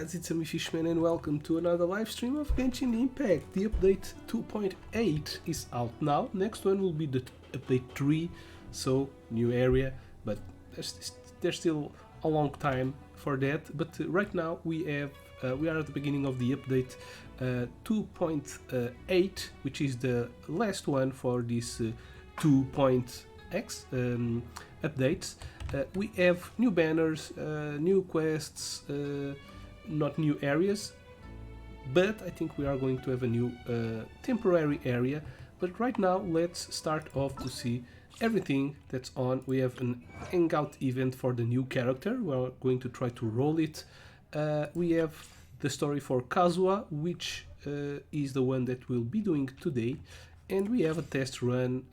guys, it's me Fishman and welcome to another live stream of Genshin Impact. The update 2.8 is out now. Next one will be the update 3, so new area, but there's still a long time for that. But right now we are at the beginning of the update 2.8, which is the last one for this 2.x updates. We have new banners, new quests, not new areas, but I think we are going to have a new temporary area. But right now let's start off to see everything that's on. We have an hangout event for the new character. We're going to try to roll it. We have the story for Kazuha, which is the one that we'll be doing today, and we have a test run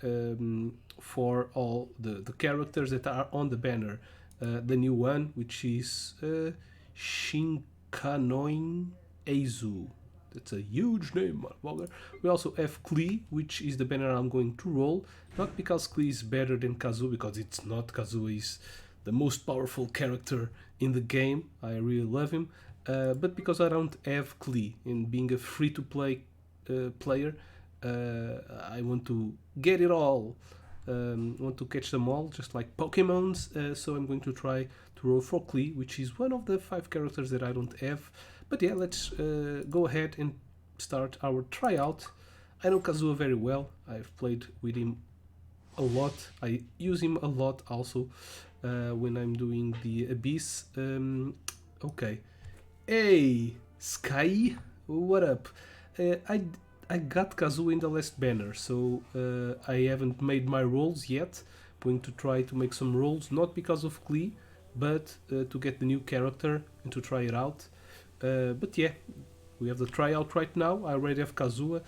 for all the characters that are on the banner. The new one, which is Shinkanoin Eizu. That's a huge name, motherfucker. We also have Klee, which is the banner I'm going to roll. Not because Klee is better than Kazuha, because it's not. Kazuha is the most powerful character in the game. I really love him. But because I don't have Klee, and being a free-to-play player, I want to get it all. Want to catch them all, just like Pokemons, so I'm going to try to roll for Klee, which is one of the 5 characters that I don't have. But yeah, let's go ahead and start our tryout. I know Kazuha very well. I've played with him a lot. I use him a lot also when I'm doing the Abyss. Okay. Hey, Sky, what up? I got Kazuha in the last banner, so I haven't made my rolls yet. Going to try to make some rolls, not because of Klee, but to get the new character and to try it out. But yeah, we have the tryout right now. I already have Kazuha.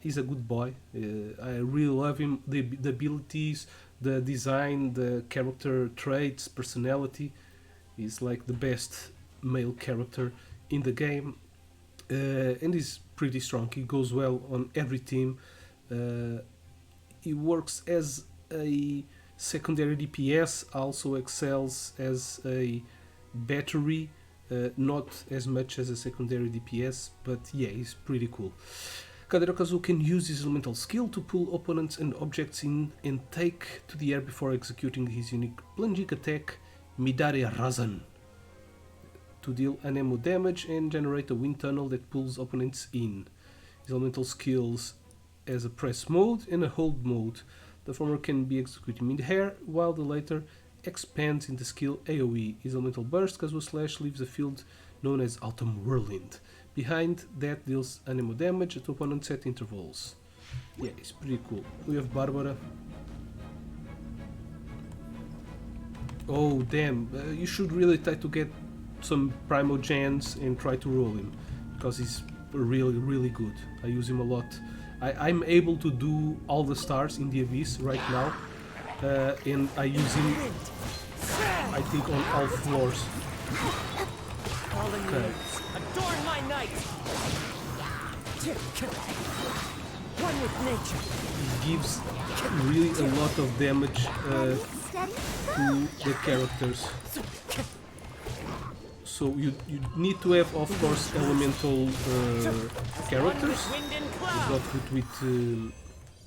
He's a good boy. I really love him. The abilities, the design, the character traits, personality. He's like the best male character in the game. And he's pretty strong. He goes well on every team. He works as a secondary DPS, also excels as a battery, not as much as a secondary DPS, but yeah, he's pretty cool. Kazuha can use his elemental skill to pull opponents and objects in and take to the air before executing his unique plunging attack, Midare Razan, to deal an ammo damage and generate a wind tunnel that pulls opponents in. His elemental skills as a press mode and a hold mode. The former can be executed mid-air, while the latter expands in the skill AoE. His elemental burst, Kazuha Slash, leaves a field known as Autumn Whirlwind. Behind that deals an ammo damage to opponents at intervals. Yeah, it's pretty cool. We have Barbara. Oh damn, you should really try to get some Primogens and try to roll him, because he's really good. I use him a lot. I'm able to do all the stars in the Abyss right now, and I use him, I think, on all floors. Okay. Adorn my night. One with nature. He gives really a lot of damage to the characters. So you need to have, of course, elemental characters. He's not good with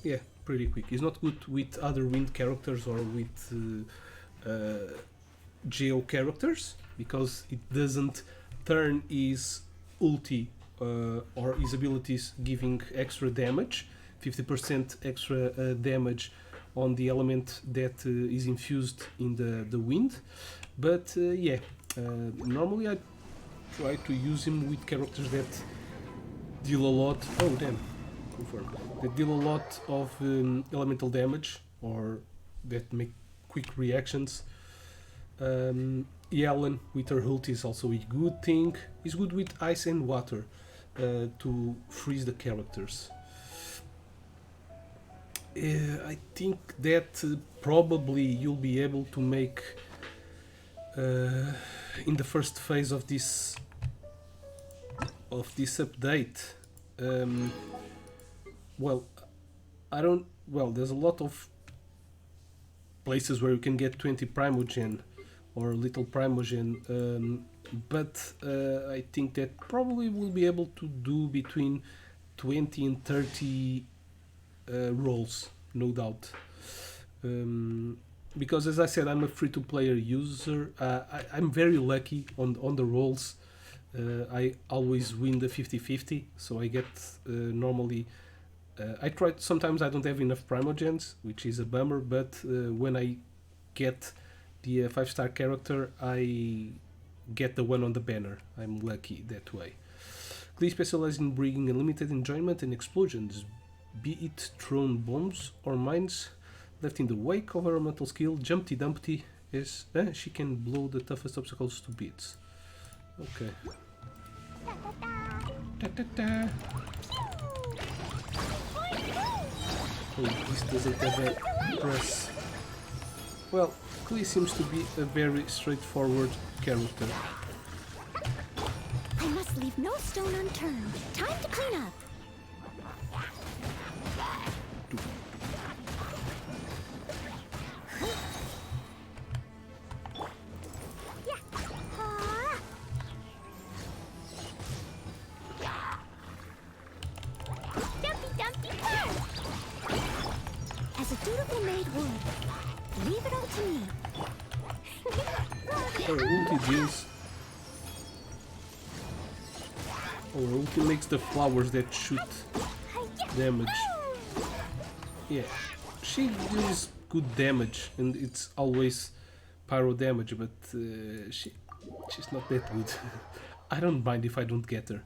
yeah, pretty quick. He's not good with other wind characters or with geo characters, because it doesn't turn his ulti or his abilities giving extra damage, 50% extra damage on the element that is infused in the wind. But yeah, normally I try to use him with characters that deal a lot. Oh damn, confirm. That deal a lot of elemental damage, or that make quick reactions. Yellen with her ult is also a good thing. He's good with ice and water to freeze the characters. I think that probably you'll be able to make in the first phase of this update. Well, I don't. Well, there's a lot of places where you can get 20 Primogen or little Primogen. but I think that probably will be able to do between 20 and 30 rolls, no doubt. Because as I said, I'm a free-to-player user. I'm very lucky on the rolls. I always win the 50-50, so I get normally. I try. Sometimes I don't have enough primogens, which is a bummer. But when I get the 5-star character, I get the one on the banner. I'm lucky that way. Glee specializes in bringing unlimited enjoyment and explosions, be it thrown bombs or mines left in the wake of her elemental skill. Jumpty Dumpty is she can blow the toughest obstacles to bits. Okay. Da, da, da. Oh, this doesn't have a press. Well, Klee seems to be a very straightforward character. I must leave no stone unturned. Time to clean up. Dumpty Dumpty Poo! As a dutiful maid would, leave it all to me. Her ulti deals. Oh, her ulti makes the flowers that shoot damage. Yeah, she deals good damage, and it's always pyro damage, but she's not that good. I don't mind if I don't get her.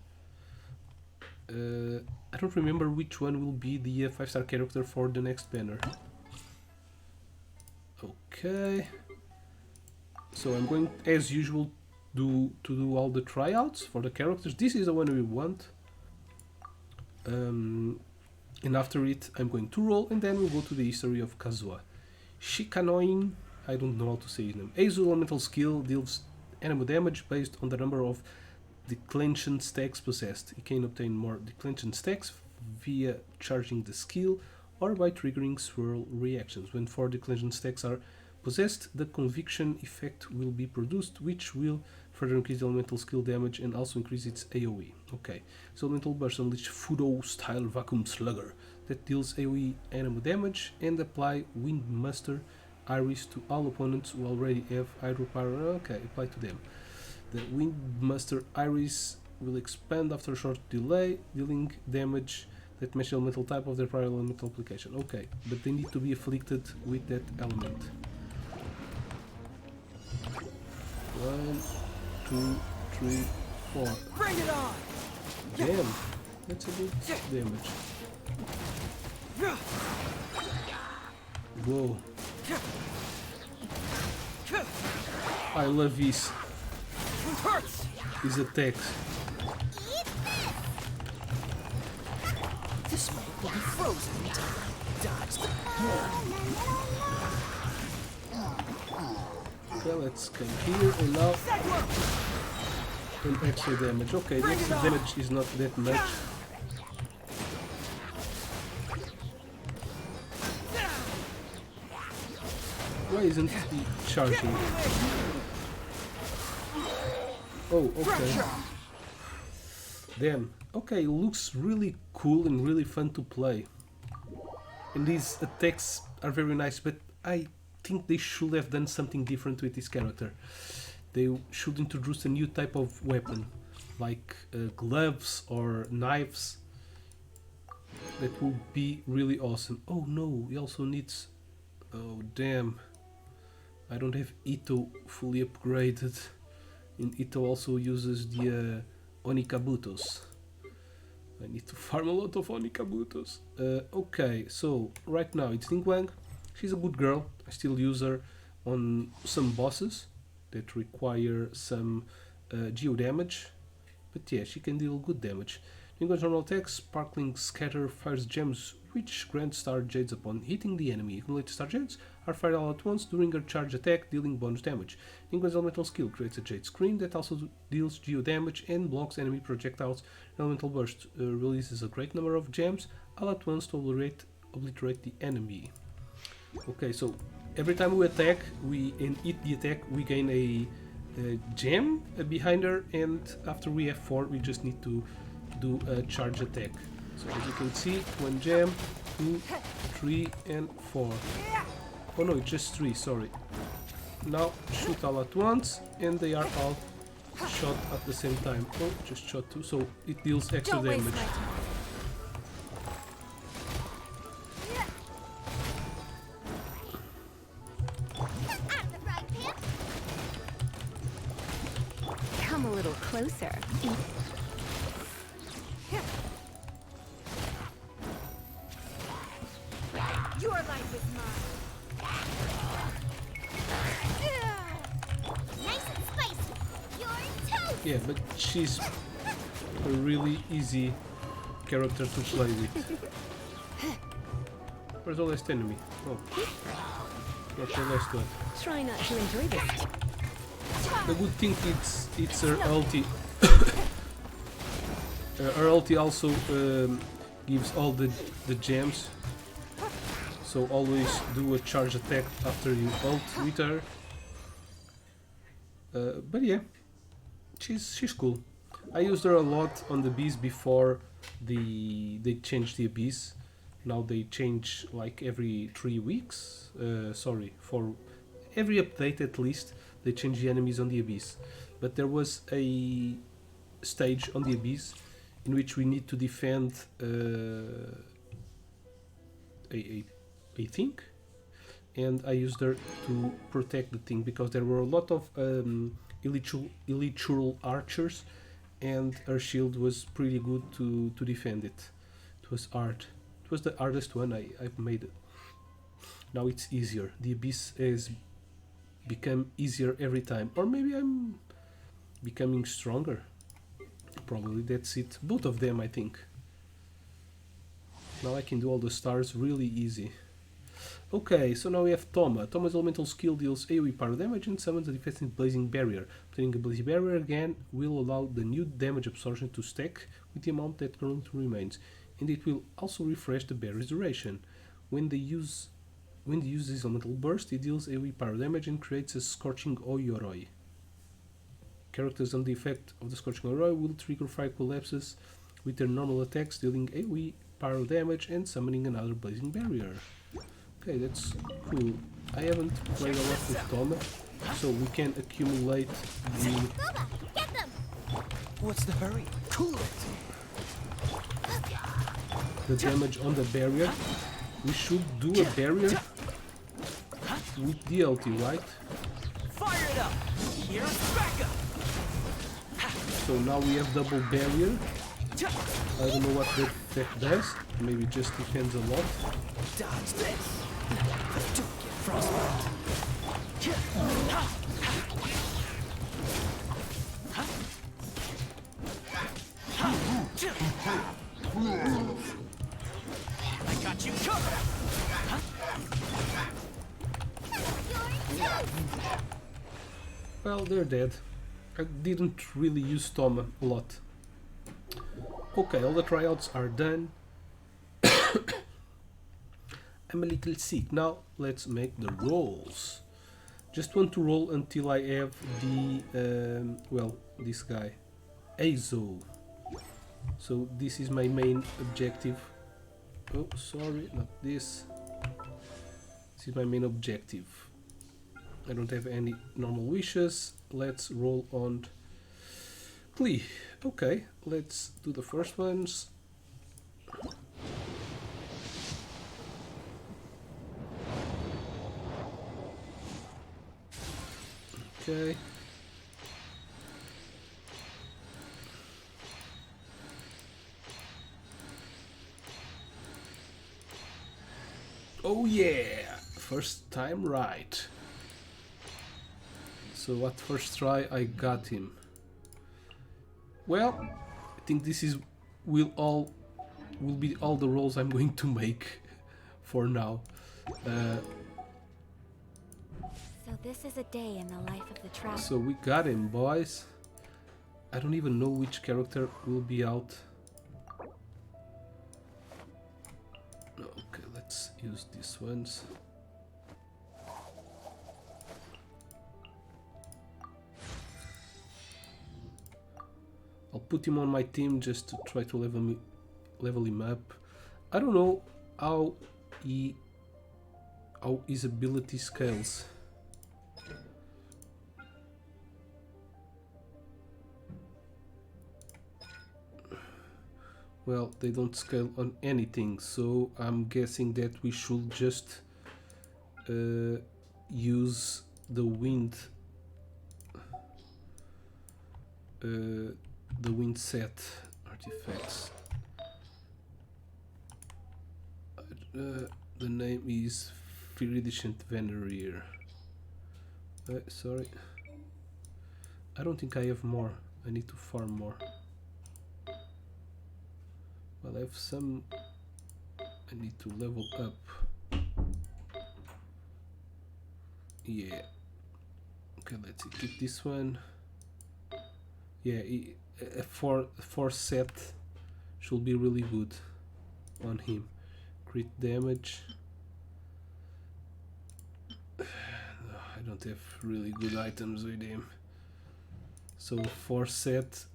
I don't remember which one will be the 5-star character for the next banner. Okay. So I'm going, as usual, to do all the tryouts for the characters. This is the one we want. And after it, I'm going to roll, and then we'll go to the history of Kazuha. Shikanoin, I don't know how to say his name. Azu elemental skill deals enemy damage based on the number of declension stacks possessed. You can obtain more declension stacks via charging the skill or by triggering swirl reactions. When 4 declension stacks are possessed, the conviction effect will be produced, which will further increase the elemental skill damage and also increase its AoE. Okay, so elemental burst unleash Fudo style vacuum slugger that deals AoE enemy damage, and apply Windmaster Iris to all opponents who already have Hydro Power. Okay, apply to them. The Windmaster Iris will expand after a short delay, dealing damage that matches the elemental type of their prior elemental application. Okay, but they need to be afflicted with that element. 1, 2, 3, 4. Bring it on! Damn, that's a good damage. Whoa. I love his attacks. This might be frozen. Dodge the Okay, let's come here and now an extra damage. Okay, the extra damage is not that much. Why isn't he charging? Oh, okay. Damn. Okay, looks really cool and really fun to play. And these attacks are very nice, but I think they should have done something different with this character. They should introduce a new type of weapon, like gloves or knives. That would be really awesome. Oh no, he also needs... Oh damn. I don't have Ito fully upgraded. And Ito also uses the Onikabutos. I need to farm a lot of Onikabutos. Okay, so right now it's Ningguang. She's a good girl. I still use her on some bosses that require some geo damage. But yeah, she can deal good damage. Ningguang's normal attack, Sparkling Scatter, fires gems which grant star jades upon hitting the enemy. Accumulated star jades are fired all at once during her charge attack, dealing bonus damage. Ningguang's elemental skill creates a jade screen that also deals geo damage and blocks enemy projectiles. Elemental burst releases a great number of gems all at once to obliterate the enemy. Okay, so every time we attack, we hit the attack, we gain a gem behind her, and after we have 4 we just need to do a charge attack. So as you can see, 1 gem, 2, 3 and 4. Oh no, it's just 3, sorry. Now shoot all at once and they are all shot at the same time. Oh, just shot 2, so it deals extra Don't waste damage. my time. Out of the frying pan. Come a little closer. Your life is mine. Nice and spicy. You're toast. Yeah, but she's a really easy character to play with. Where's the last enemy? Oh, not the last one. Try not to enjoy this. The good thing it's her ulti. Her ulti also gives all the gems. So always do a charge attack after you ult with her. But yeah, she's cool. I used her a lot on the bees before they changed the abyss. Now they change like every 3 weeks. Sorry, for every update at least they change the enemies on the abyss. But there was a stage on the abyss in which we need to defend a thing, and I used her to protect the thing because there were a lot of elytral archers, and her shield was pretty good to defend it. It was hard. It was the hardest one I've made it. Now it's easier. The abyss has become easier every time, or maybe I'm becoming stronger. Probably that's it. Both of them, I think. Now I can do all the stars really easy. Okay, so now we have Toma. Toma's elemental skill deals AoE power damage and summons a defensive blazing barrier. Obtaining a blazing barrier again will allow the new damage absorption to stack with the amount that currently remains, and it will also refresh the barrier's duration. When the use this elemental burst, it deals AoE power damage and creates a scorching Oyoroi. Characters under the effect of the scorching Oyoroi will trigger fire collapses with their normal attacks, dealing AoE power damage and summoning another blazing barrier. Okay, that's cool. I haven't played a lot with Toma, so we can accumulate Boba, get them. What's the hurry? Cool it. the damage on the barrier. We should do a barrier with the ulti, right? Fire it up. Here's backup. So now we have double barrier. I don't know what that does. Maybe it just depends a lot. Dodge this. Don't get frostbite. I got you covered. Well, they're dead. I didn't really use Toma a lot. Okay, all the tryouts are done. I'm a little sick. Now let's make the rolls. Just want to roll until I have the well, this guy, Azo. So this is my main objective. Oh, sorry, not this. This is my main objective. I don't have any normal wishes. Let's roll on Klee. Okay, let's do the first ones. Okay. Oh yeah! First time right. So at first try I got him. Well, I think this is will be all the rolls I'm going to make for now. So this is a day in the life of the traveler. So we got him, boys. I don't even know which character will be out. Okay, let's use these ones. put him on my team just to try to level him up. I don't know how his ability scales. Well, they don't scale on anything, so I'm guessing that we should just use the wind set artifacts. The name is Viridescent Venereer. Sorry, I don't think I have more. I need to farm more. Well, I have some. I need to level up. Yeah. Okay, let's see. Keep this one. Yeah, a 4 set should be really good on him. Crit damage. I don't have really good items with him. So 4 set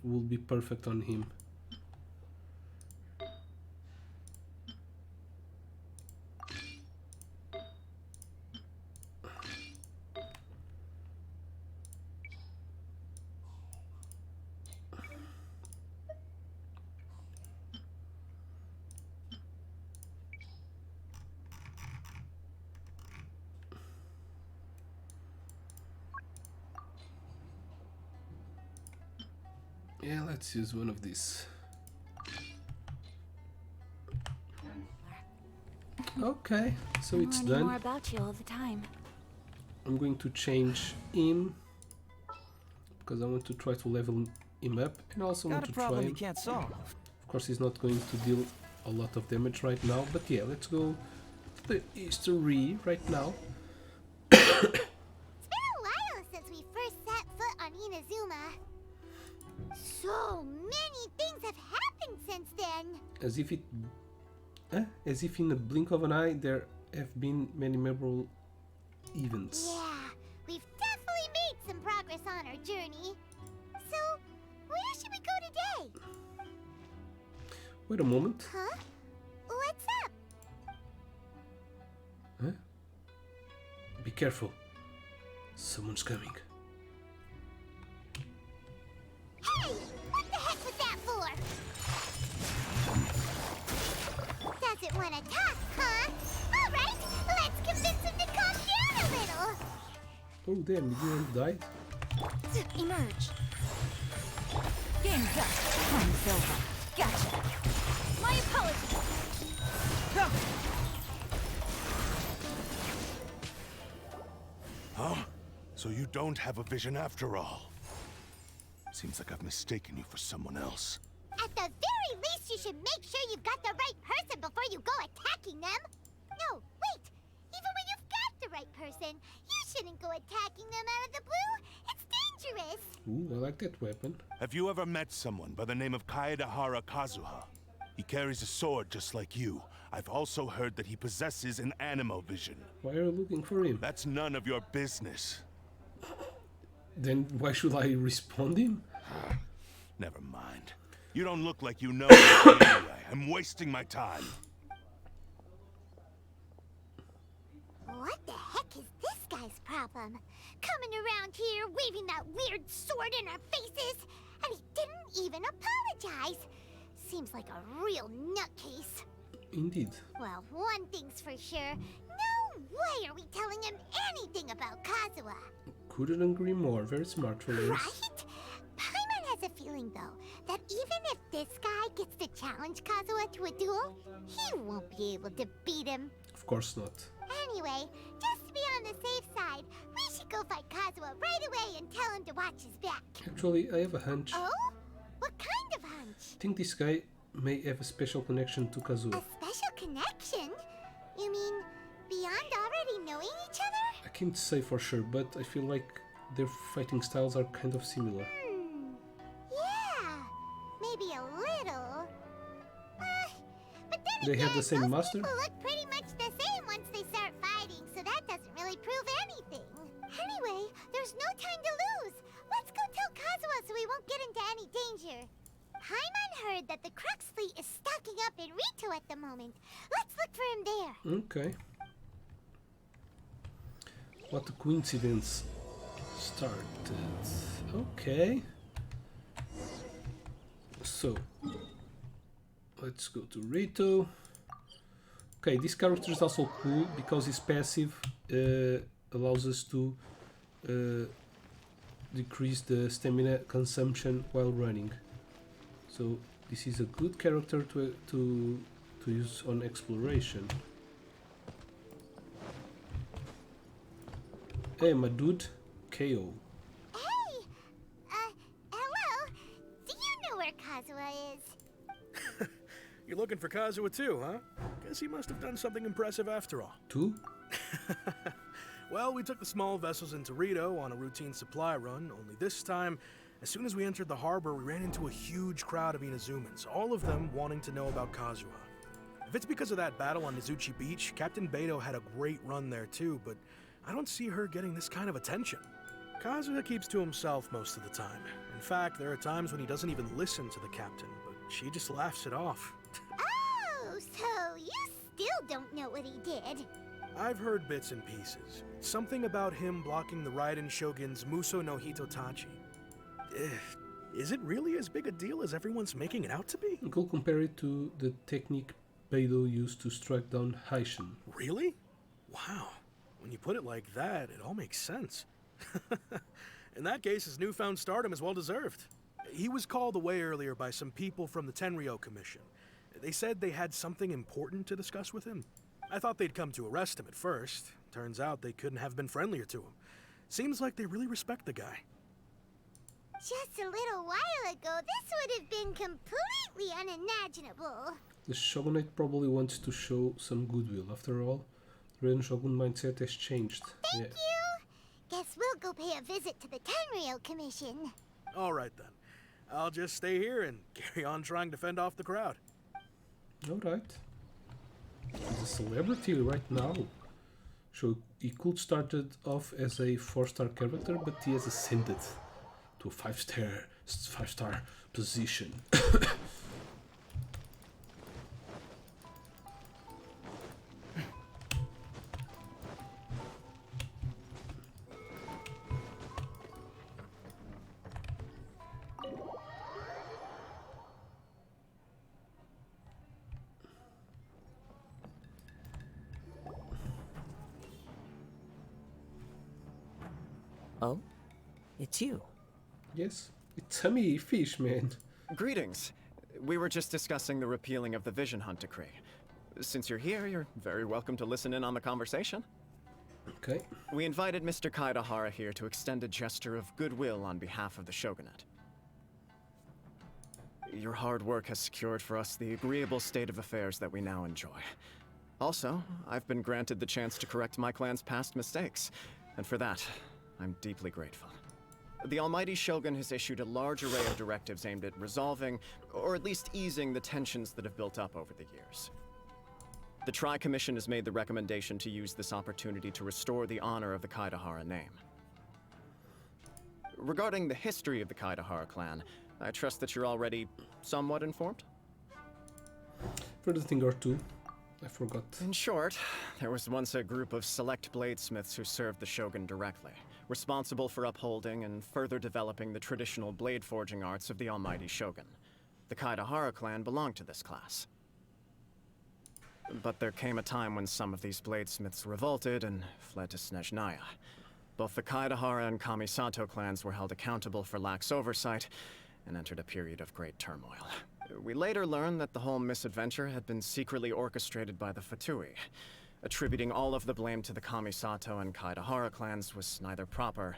will be perfect on him. Yeah, let's use one of these. Okay, so it's Learning more done. about you all the time. I'm going to change him because I want to try to level him up, and also want Got to a try problem him. you can't solve. Of course, he's not going to deal a lot of damage right now, but yeah, let's go to the history right now. It's been a while since we first set foot on Inazuma. So many things have happened since then. As if in a blink of an eye, there have been many memorable events. Yeah, we've definitely made some progress on our journey. So, where should we go today? Wait a moment. Huh? What's up? Huh? Be careful. Someone's coming. Hey! What the heck was that for? Doesn't want to talk, huh? Alright, let's convince him to calm down a little. Oh damn, you didn't die? Emerge. Game's up. Time's over. Gotcha. My apologies. Huh? So you don't have a vision after all? Seems like I've mistaken you for someone else. At the very least, you should make sure you've got the right person before you go attacking them. No, wait. Even when you've got the right person, you shouldn't go attacking them out of the blue. It's dangerous. Ooh, I like that weapon. Have you ever met someone by the name of Kazuha? He carries a sword just like you. I've also heard that he possesses an animo vision. Why are you looking for him? That's none of your business. Then why should I respond him? Never mind. You don't look like you know anything anyway. I'm wasting my time. What the heck is this guy's problem? Coming around here, waving that weird sword in our faces, and he didn't even apologize. Seems like a real nutcase. Indeed. Well, one thing's for sure. No way are we telling him anything about Kazuha. Couldn't agree more. Very smart for this. Right? Paimon has a feeling, though, that even if this guy gets to challenge Kazuha to a duel, he won't be able to beat him. Of course not. Anyway, just to be on the safe side, we should go fight Kazuha right away and tell him to watch his back. Actually, I have a hunch. Oh? What kind of hunch? I think this guy may have a special connection to Kazuha. A special connection? You mean beyond already knowing each other? I can't say for sure, but I feel like their fighting styles are kind of similar. Yeah, maybe a little. But then They have again, the same most master? people look pretty much the same once they start fighting, so that doesn't really prove anything. Anyway, there's no time to lose. Let's go tell Kazuha so we won't get into any danger. Paimon heard that the Crux fleet is stocking up in Rito at the moment. Let's look for him there. Okay. What a coincidence. Started. Okay. So, let's go to Rito. Okay, this character is also cool because his passive allows us to decrease the stamina consumption while running. So this is a good character to use on exploration. Hey, my dude, KO. Hey! Hello? Do you know where Kazuha is? You're looking for Kazuha too, huh? Guess he must have done something impressive after all. Two? Well, we took the small vessels into Rito on a routine supply run, only this time, as soon as we entered the harbor, we ran into a huge crowd of Inazumans, all of them wanting to know about Kazuha. If it's because of that battle on Nizuchi Beach, Captain Beto had a great run there too, but I don't see her getting this kind of attention. Kazuha keeps to himself most of the time. In fact, there are times when he doesn't even listen to the captain, but she just laughs it off. Oh, so you still don't know what he did. I've heard bits and pieces. Something about him blocking the Raiden Shogun's Muso no Hitotachi. Is it really as big a deal as everyone's making it out to be? You could compare it to the technique Beidou used to strike down Haishin. Really? Wow. When you put it like that, it all makes sense. In that case, his newfound stardom is well deserved. He was called away earlier by some people from the Tenryo Commission. They said they had something important to discuss with him. I thought they'd come to arrest him at first. Turns out they couldn't have been friendlier to him. Seems like they really respect the guy. Just a little while ago, this would have been completely unimaginable. The shogunate probably wants to show some goodwill. After all, the Ren Shogun mindset has changed. Thank you. Guess we'll go pay a visit to the Tenryo Commission. All right then. I'll just stay here and carry on trying to fend off the crowd. Alright. He's a celebrity right now. So he could started off as a 4-star character, but he has ascended to a 5-star position. Oh? It's you. Yes, it's a me, fish man. Greetings. We were just discussing the repealing of the Vision Hunt Decree. Since you're here, you're very welcome to listen in on the conversation. Okay. We invited Mr. Kaidahara here to extend a gesture of goodwill on behalf of the Shogunate. Your hard work has secured for us the agreeable state of affairs that we now enjoy. Also, I've been granted the chance to correct my clan's past mistakes, and for that, I'm deeply grateful. The Almighty Shogun has issued a large array of directives aimed at resolving, or at least easing, the tensions that have built up over the years. The Tri-Commission has made the recommendation to use this opportunity to restore the honor of the Kaidahara name. Regarding the history of the Kaidahara clan, I trust that you're already somewhat informed? For the thing or two, I forgot. In short, there was once a group of select bladesmiths who served the Shogun directly, responsible for upholding and further developing the traditional blade forging arts of the Almighty Shogun. The Kaidahara clan belonged to this class. But there came a time when some of these bladesmiths revolted and fled to Snezhnaya. Both the Kaidahara and Kamisato clans were held accountable for lax oversight and entered a period of great turmoil. We later learned that the whole misadventure had been secretly orchestrated by the Fatui. Attributing all of the blame to the Kamisato and Kaidahara clans was neither proper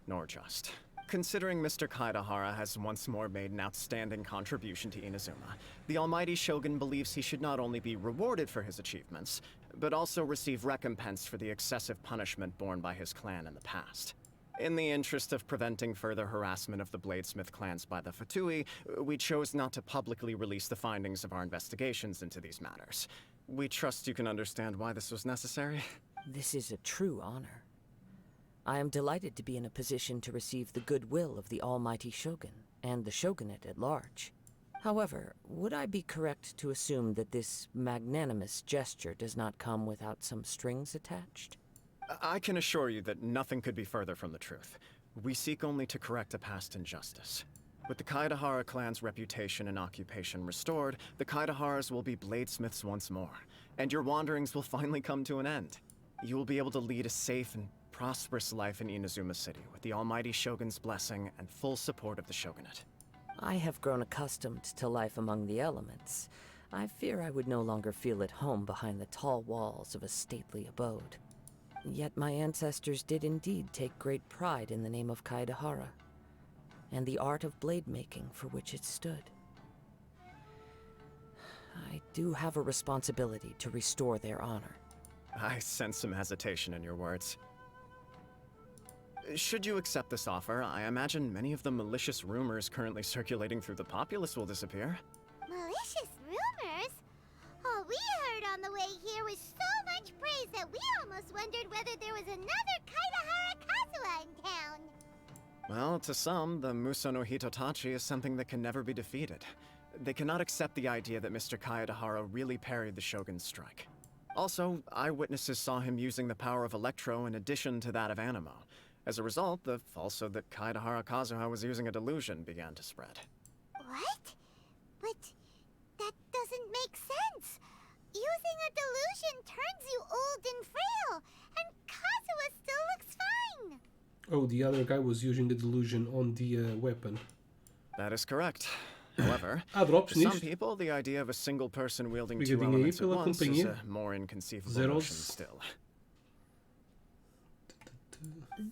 nor just. Considering Mr. Kaidahara has once more made an outstanding contribution to Inazuma, the Almighty Shogun believes he should not only be rewarded for his achievements, but also receive recompense for the excessive punishment borne by his clan in the past. In the interest of preventing further harassment of the Bladesmith clans by the Fatui, we chose not to publicly release the findings of our investigations into these matters. We trust you can understand why this was necessary. This is a true honor. I am delighted to be in a position to receive the goodwill of the almighty Shogun, and the Shogunate at large. However, would I be correct to assume that this magnanimous gesture does not come without some strings attached? I can assure you that nothing could be further from the truth. We seek only to correct a past injustice. With the Kaedahara clan's reputation and occupation restored, the Kaedaharas will be bladesmiths once more, and your wanderings will finally come to an end. You will be able to lead a safe and prosperous life in Inazuma City, with the almighty Shogun's blessing and full support of the Shogunate. I have grown accustomed to life among the elements. I fear I would no longer feel at home behind the tall walls of a stately abode. Yet my ancestors did indeed take great pride in the name of Kaedahara, and the art of blade making for which it stood. I do have a responsibility to restore their honor. I sense some hesitation in your words. Should you accept this offer, I imagine many of the malicious rumors currently circulating through the populace will disappear. Malicious rumors? All we heard on the way here was so much praise that we almost wondered whether there was another Kaedahara Kazuha in town. Well, to some, the Muso no Hitotachi is something that can never be defeated. They cannot accept the idea that Mr. Kaedahara really parried the Shogun's strike. Also, eyewitnesses saw him using the power of Electro in addition to that of Animo. As a result, the falsehood that Kaedahara Kazuha was using a delusion began to spread. What? But that doesn't make sense. Using a delusion turns you old and frail, and Kazuha still looks fine. Oh, the other guy was using a delusion on the weapon. That is correct. However, Há drops to some nisto. people, the idea of a single person wielding two Obrigadinho aí elements at pela once is companhia. a more inconceivable Zeros. notion still.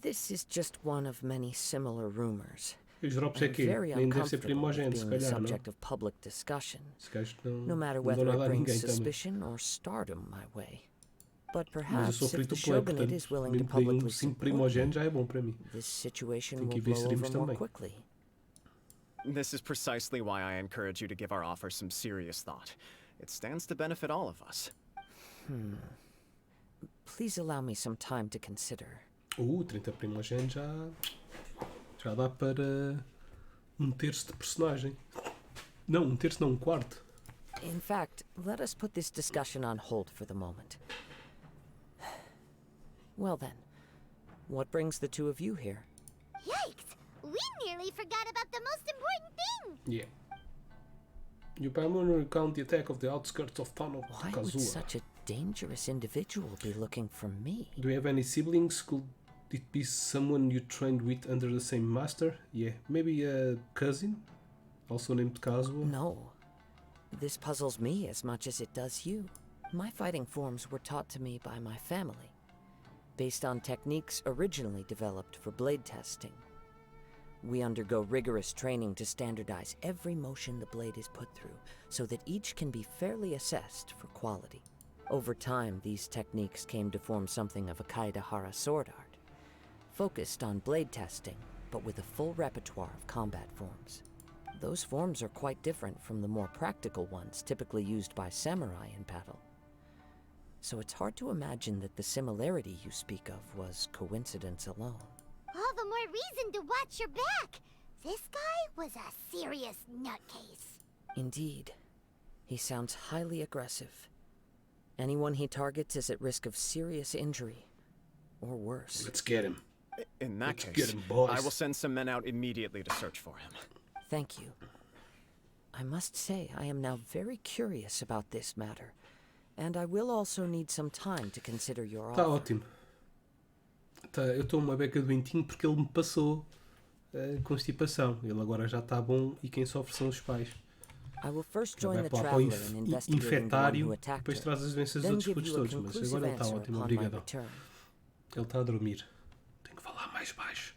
This is just one of many similar rumors. E os drops é I'm quê? very Nem deve ser uncomfortable with primogênito, se being the calhar, não? subject of public discussion, Esse gajo não, no matter não whether deu it nada a brings ninguém também. suspicion or stardom my way. But Mas eu perhaps sou if free the to play, Shogunate portanto, is willing to mesmo que deem publicly 5 support primogênitos me, já é bom para mim. this situation Tem que will ir ver blow over streams more também. quickly. This is precisely why I encourage you to give our offer some serious thought. It stands to benefit all of us. Please allow me some time to consider. 30 primogênitos já dá para um terço de personagem. Não, um terço não, um quarto. In fact, let us put this discussion on hold for the moment. Well then, what brings the two of you here? Yikes! We nearly forgot about the most important thing! Yeah. You primarily recount the attack of the outskirts of town of Why would Kazuha. such a dangerous individual be looking for me? Do you have any siblings? Could it be someone you trained with under the same master? Yeah, maybe a cousin? Also named Kazuha? No. This puzzles me as much as it does you. My fighting forms were taught to me by my family, based on techniques originally developed for blade testing. We undergo rigorous training to standardize every motion the blade is put through, so that each can be fairly assessed for quality. Over time, these techniques came to form something of a Kaedahara sword art, focused on blade testing, but with a full repertoire of combat forms. Those forms are quite different from the more practical ones typically used by samurai in battle. So it's hard to imagine that the similarity you speak of was coincidence alone. All the more reason to watch your back! This guy was a serious nutcase. Indeed. He sounds highly aggressive. Anyone he targets is at risk of serious injury, or worse. Let's get him. In that Let's case, get him, boys. I will send some men out immediately to search for him. Thank you. I must say I am now very curious about this matter, and I will also need some time to consider your Tá offer. ótimo. Eu estou uma beca doentinho porque ele me passou a constipação. Ele agora já está bom e quem sofre são os pais. I will first Ele join vai the para lá para traveler o in investigating the one infetário who e attacked depois her, traz as doenças dos then outros give putos you a todos. Mas conclusive agora ele está answer ótimo, upon my obrigadão. return. Ele está a dormir. Tenho que falar mais baixo.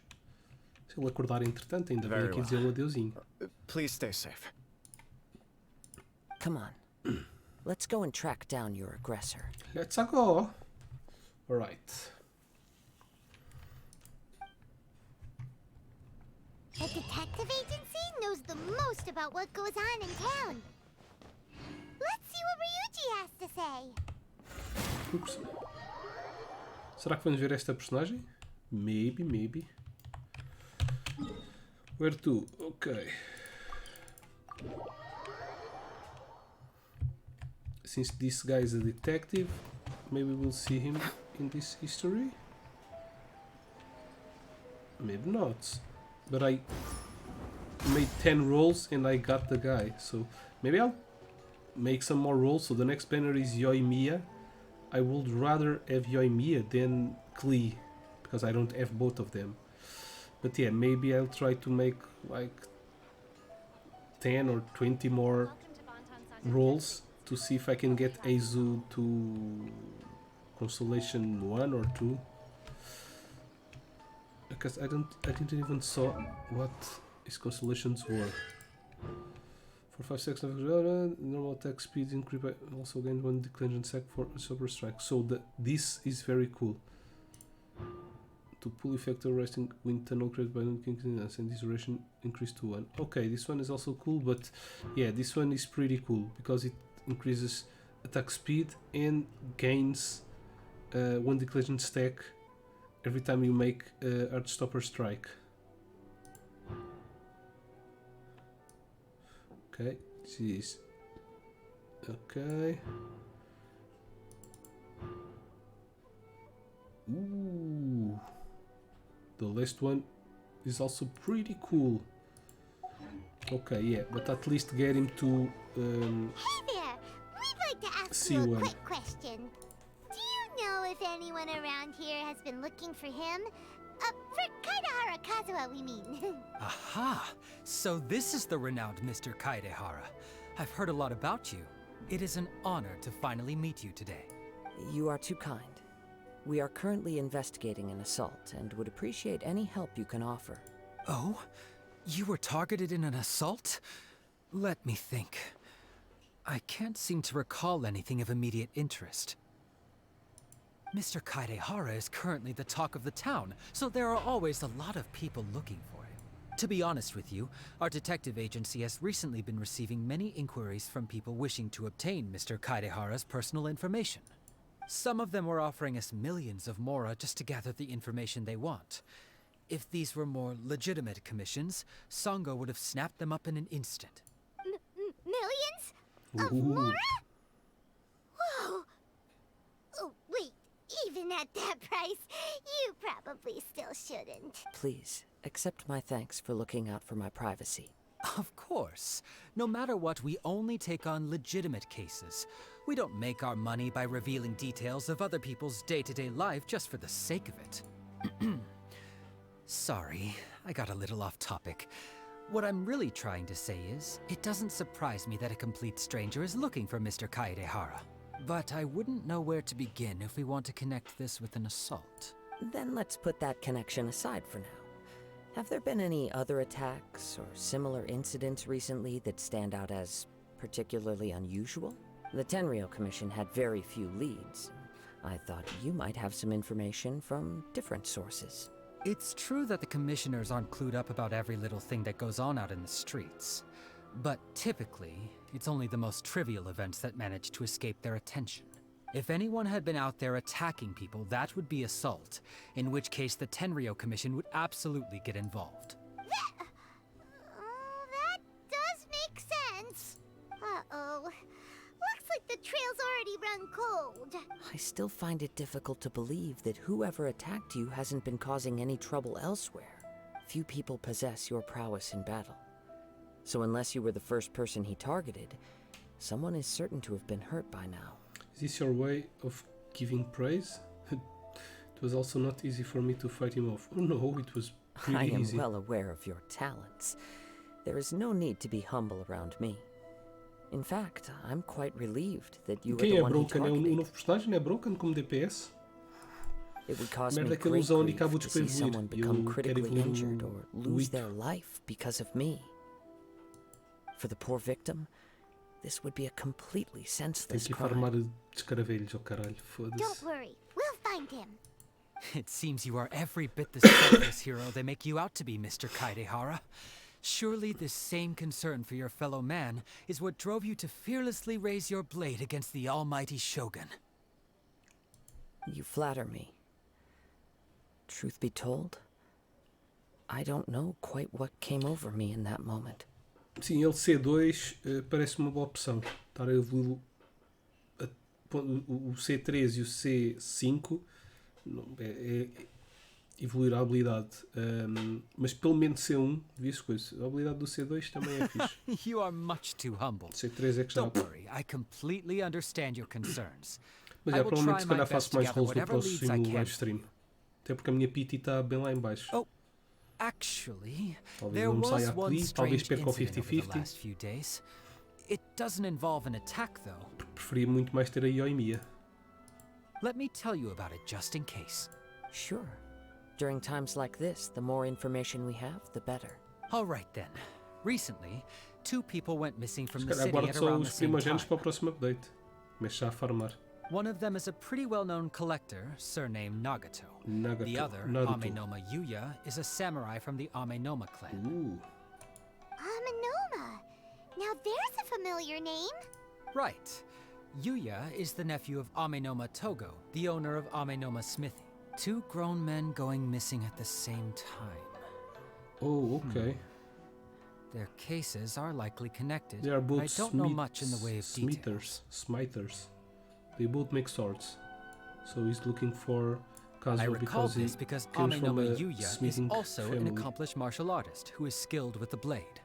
Se ele acordar entretanto, ainda Very vem aqui well. dizer um adeusinho. Please stay safe. Come on. Let's go and track down your aggressor. Let's go! Alright. The detective agency knows the most about what goes on in town. Let's see what Ryuji has to say. Ups. Será que vamos ver esta personagem? Maybe, maybe. Where to? Okay. Since this guy is a detective, maybe we'll see him in this history. Maybe not. But I made 10 rolls and I got the guy. So maybe I'll make some more rolls. So the next banner is Yoimiya. I would rather have Yoimiya than Klee, because I don't have both of them. But yeah, maybe I'll try to make like 10 or 20 more rolls to see if I can get Eizu to Constellation 1 or 2. Because I didn't even saw what his constellations were. For 5 seconds, normal attack speed increase by also gain 1 declension sec for super strike. So this is very cool. To pull effective resting wind tunnel created by non-continuous and this duration increase to 1. Okay, this one is also cool, but yeah, this one is pretty cool because it increases attack speed and gains 1 declension stack every time you make Earthstopper strike. Okay, jeez. Okay. Ooh. The last one is also pretty cool. Okay, yeah, but at least get him to Hey there! We'd like to ask you a C1. quick question. Do you know if anyone around here has been looking for him? For Kaidahara Kazuha, we mean. Aha! So this is the renowned Mr. Kaidehara. I've heard a lot about you. It is an honor to finally meet you today. You are too kind. We are currently investigating an assault and would appreciate any help you can offer. Oh? You were targeted in an assault? Let me think. I can't seem to recall anything of immediate interest. Mr. Kaidehara is currently the talk of the town, so there are always a lot of people looking for him. To be honest with you, our detective agency has recently been receiving many inquiries from people wishing to obtain Mr. Kaidehara's personal information. Some of them were offering us millions of mora just to gather the information they want. If these were more legitimate commissions, Sango would have snapped them up in an instant. Millions? Of Ooh. Mora? Whoa! Oh, wait. Even at that price, you probably still shouldn't. Please, accept my thanks for looking out for my privacy. Of course. No matter what, we only take on legitimate cases. We don't make our money by revealing details of other people's day-to-day life just for the sake of it. Sorry, I got a little off topic. What I'm really trying to say is, it doesn't surprise me that a complete stranger is looking for Mr. Kaidehara. But I wouldn't know where to begin if we want to connect this with an assault. Then let's put that connection aside for now. Have there been any other attacks or similar incidents recently that stand out as particularly unusual? The Tenryou Commission had very few leads. I thought you might have some information from different sources. It's true that the commissioners aren't clued up about every little thing that goes on out in the streets. But typically, it's only the most trivial events that manage to escape their attention. If anyone had been out there attacking people, that would be assault, in which case the Tenryou Commission would absolutely get involved. That does make sense. Uh-oh. Looks like the trail's already run cold. I still find it difficult to believe that whoever attacked you hasn't been causing any trouble elsewhere. Few people possess your prowess in battle. So unless you were the first person he targeted, someone is certain to have been hurt by now. Is this your way of giving praise? It was also not easy for me to fight him off. Oh no, it was pretty I am easy. well aware of your talents. There is no need to be humble around me. In fact, I'm quite relieved that you were Quem the é one he Broken? É o targeted. novo personagem? É Broken como DPS? It would cause me Merda que ele great usa onde grief acaba de to see evoluir. someone E become eu quero critically evoluir injured o or lose Witch. their life because of me. For the poor victim, this would be a completely Tenho senseless que ir crime. farmar descaravelhos, oh caralho, Don't foda-se. worry, we'll find him. It seems you are every bit the selfless hero they make you out to be, Mr. Kaidehara. Surely this same concern for your fellow man is what drove you to fearlessly raise your blade against the almighty Shogun. You flatter me. Truth be told, I don't know quite what came over me in that moment. Sim, ele C2 parece uma boa opção. Estar a evoluir o C3 e o C5 é evoluir a habilidade. Mas pelo menos C1 devia-se coisa. A habilidade do C2 também é fixe. You are much too humble. C3 é que já. Don't worry, I completely understand your concerns. Mas I will provavelmente try se my calhar best faço to mais gather roles no whatever leads I próximo can. live stream. Até porque a minha PT está bem lá em baixo. Oh, actually, Talvez there não me was saia one aqui, talvez strange perca o incident over the 50-50. last few days. It doesn't involve an attack, though. Preferia muito mais ter a Yoimiya. Let me tell you about it just in case. Sure. During times like this, the more information we have, the better. All right then. Recently, 2 people went missing from Se the calhar city guardo at só around the os same primogênitos time. para o próximo update. Mas já a farmar. One of them is a pretty well-known collector, surnamed Nagato. Nagato. The other, Naruto. Amenoma Yuya, is a samurai from the Amenoma clan. Amenoma. Now there's a familiar name. Right. Yuya is the nephew of Amenoma Togo, the owner of Amenoma Smithy. 2 grown men going missing at the same time. Oh, okay. Their cases are likely connected. They are both I don't know much in the way of details. Smithers. They both make swords. So he's looking for I Kazuha recall because he this because comes from Amenoma a Yuya is smithing also an family. accomplished martial artist who is skilled with the blade.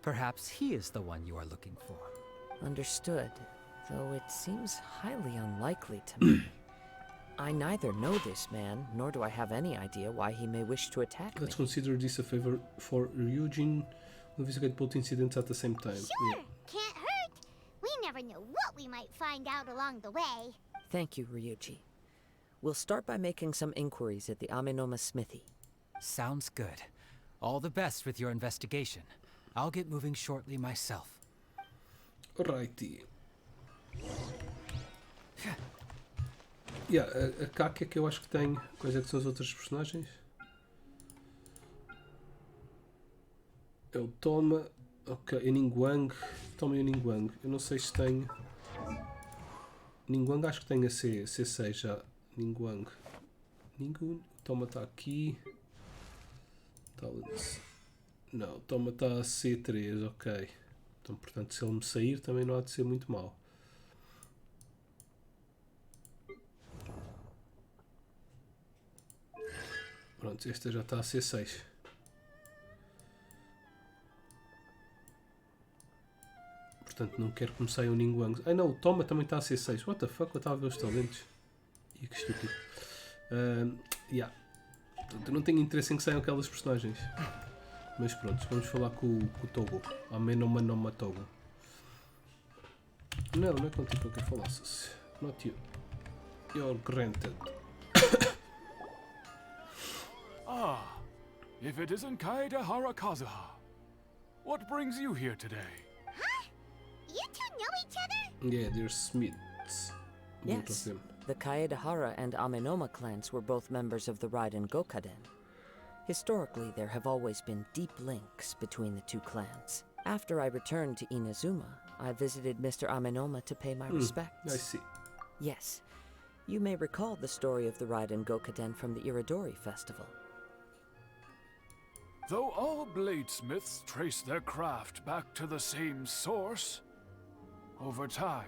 Perhaps he is the one you are looking for. Understood, though it seems highly unlikely to me. I neither know this man, nor do I have any idea why he may wish to attack me. Let's consider this a favor for Ryujin. We'll investigate both incidents at the same time. Sure, can't hurt. We never know what we might find out along the way. Thank you, Ryuji. We'll start by making some inquiries at the Amenoma Smithy. Sounds good. All the best with your investigation. I'll get moving shortly myself. Alrighty. Yeah, a Kaki é que eu acho que tem. Quais é que são as outras personagens? É o Toma. Ok, é Ningguang. Toma e o Ningguang. Eu não sei se tenho. Ningguang acho que tem a C6 já. Ningguang. Ninguém. Toma está aqui. Talents. Não, Toma está a C3, ok. Então, portanto, se ele me sair também não há de ser muito mau. Pronto, esta já está a C6. Portanto, não quero que me saia o Ningguang. Ah não, o Toma também está a C6. What the fuck? Eu estava a ver os talentos. Ih, que estúpido. Yeah. Portanto, eu não tenho interesse em que saiam aquelas personagens. Mas pronto, vamos falar com o Togo. Amenoma Noma Togo. Não, não é contigo que eu quero falar, Suzy. Not you. You're granted. Ah, if it isn't Kaedahara Kazuha. What brings you here today? Huh? You two know each other? Yeah, they're Smiths. Both of Yes, them. the Kaedahara and Amenoma clans were both members of the Raiden Gokaden. Historically, there have always been deep links between the two clans. After I returned to Inazuma, I visited Mr. Amenoma to pay my respects. I see. Yes, you may recall the story of the Raiden Gokaden from the Iridori Festival. Though all bladesmiths trace their craft back to the same source, over time,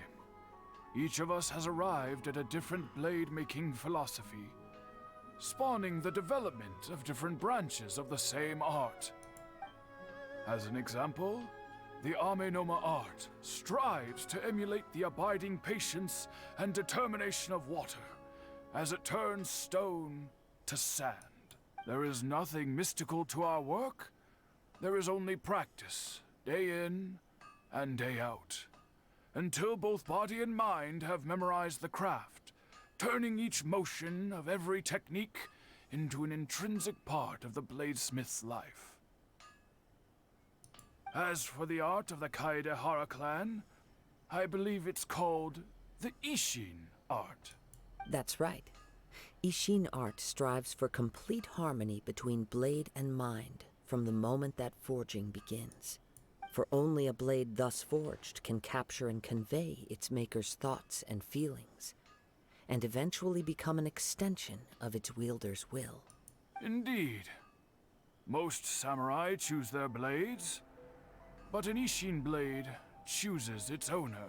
each of us has arrived at a different blade-making philosophy, spawning the development of different branches of the same art. As an example, the Amenoma art strives to emulate the abiding patience and determination of water as it turns stone to sand. There is nothing mystical to our work. There is only practice, day in and day out, until both body and mind have memorized the craft, turning each motion of every technique into an intrinsic part of the bladesmith's life. As for the art of the Kaedahara clan, I believe it's called the Ishin art. That's right. Ishin art strives for complete harmony between blade and mind from the moment that forging begins. For only a blade thus forged can capture and convey its maker's thoughts and feelings, and eventually become an extension of its wielder's will. Indeed. Most samurai choose their blades, but an Ishin blade chooses its owner.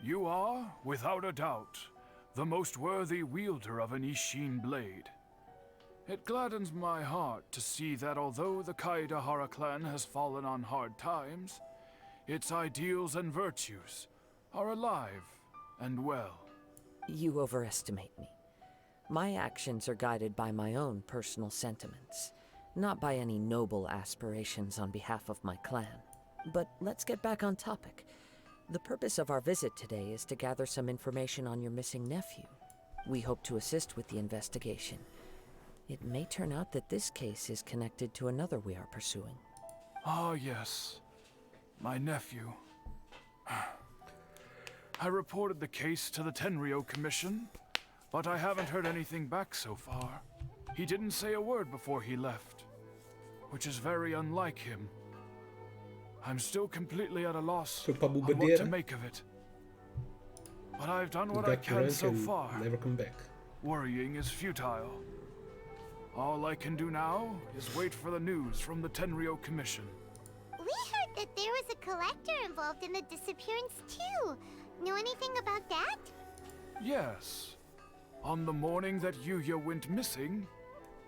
You are, without a doubt, the most worthy wielder of an Ishin blade. It gladdens my heart to see that although the Kaedahara clan has fallen on hard times, its ideals and virtues are alive and well. You overestimate me. My actions are guided by my own personal sentiments, not by any noble aspirations on behalf of my clan. But let's get back on topic. The purpose of our visit today is to gather some information on your missing nephew. We hope to assist with the investigation. It may turn out that this case is connected to another we are pursuing. Ah, yes. My nephew. I reported the case to the Tenryo Commission, but I haven't heard anything back so far. He didn't say a word before he left, which is very unlike him. I'm still completely at a loss Foi para a on what to bobadeira, make of it. But I've done what got I can drunk so and far. never come back. Worrying is futile. All I can do now is wait for the news from the Tenryo Commission. We heard that there was a collector involved in the disappearance too. Know anything about that? Yes. On the morning that Yuya went missing,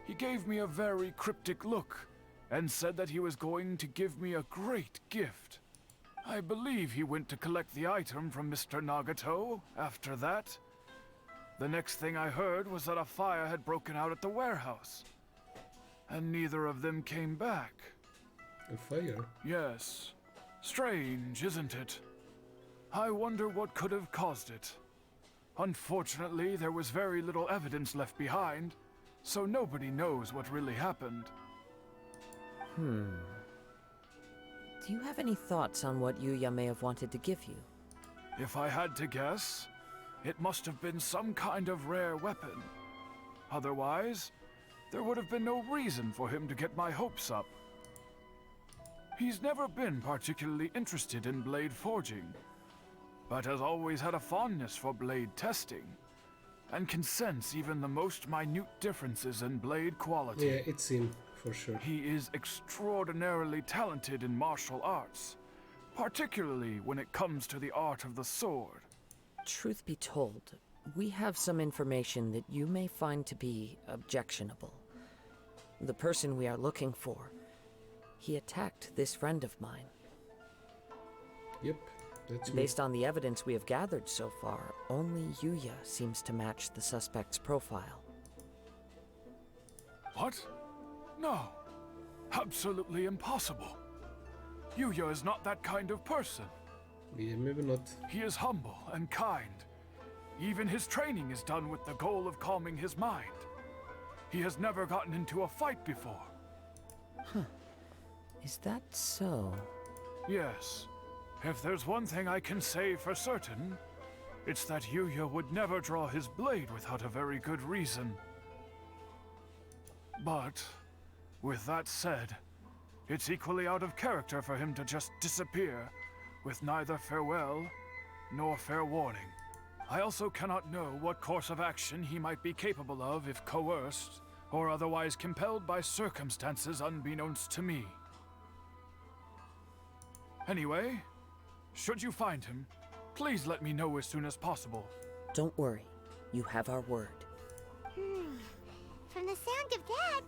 he gave me a very cryptic look and said that he was going to give me a great gift. I believe he went to collect the item from Mr. Nagato after that. The next thing I heard was that a fire had broken out at the warehouse, and neither of them came back. A fire? Yes. Strange, isn't it? I wonder what could have caused it. Unfortunately, there was very little evidence left behind, so nobody knows what really happened. Do you have any thoughts on what Yuya may have wanted to give you? If I had to guess, it must have been some kind of rare weapon. Otherwise, there would have been no reason for him to get my hopes up. He's never been particularly interested in blade forging, but has always had a fondness for blade testing, and can sense even the most minute differences in blade quality. Yeah, it's him, for sure. He is extraordinarily talented in martial arts, particularly when it comes to the art of the sword. Truth be told, we have some information that you may find to be objectionable. The person we are looking for, he attacked this friend of mine. Yep, that's me. Based on the evidence we have gathered so far, only Yuya seems to match the suspect's profile. What? No. Absolutely impossible. Yuya is not that kind of person. Yeah, maybe not. He is humble and kind. Even his training is done with the goal of calming his mind. He has never gotten into a fight before. Is that so? Yes. If there's one thing I can say for certain, it's that Yuya would never draw his blade without a very good reason. But, with that said, it's equally out of character for him to just disappear, with neither farewell nor fair warning. I also cannot know what course of action he might be capable of if coerced, or otherwise compelled by circumstances unbeknownst to me. Anyway, should you find him, please let me know as soon as possible. Don't worry, you have our word. From the sound of that,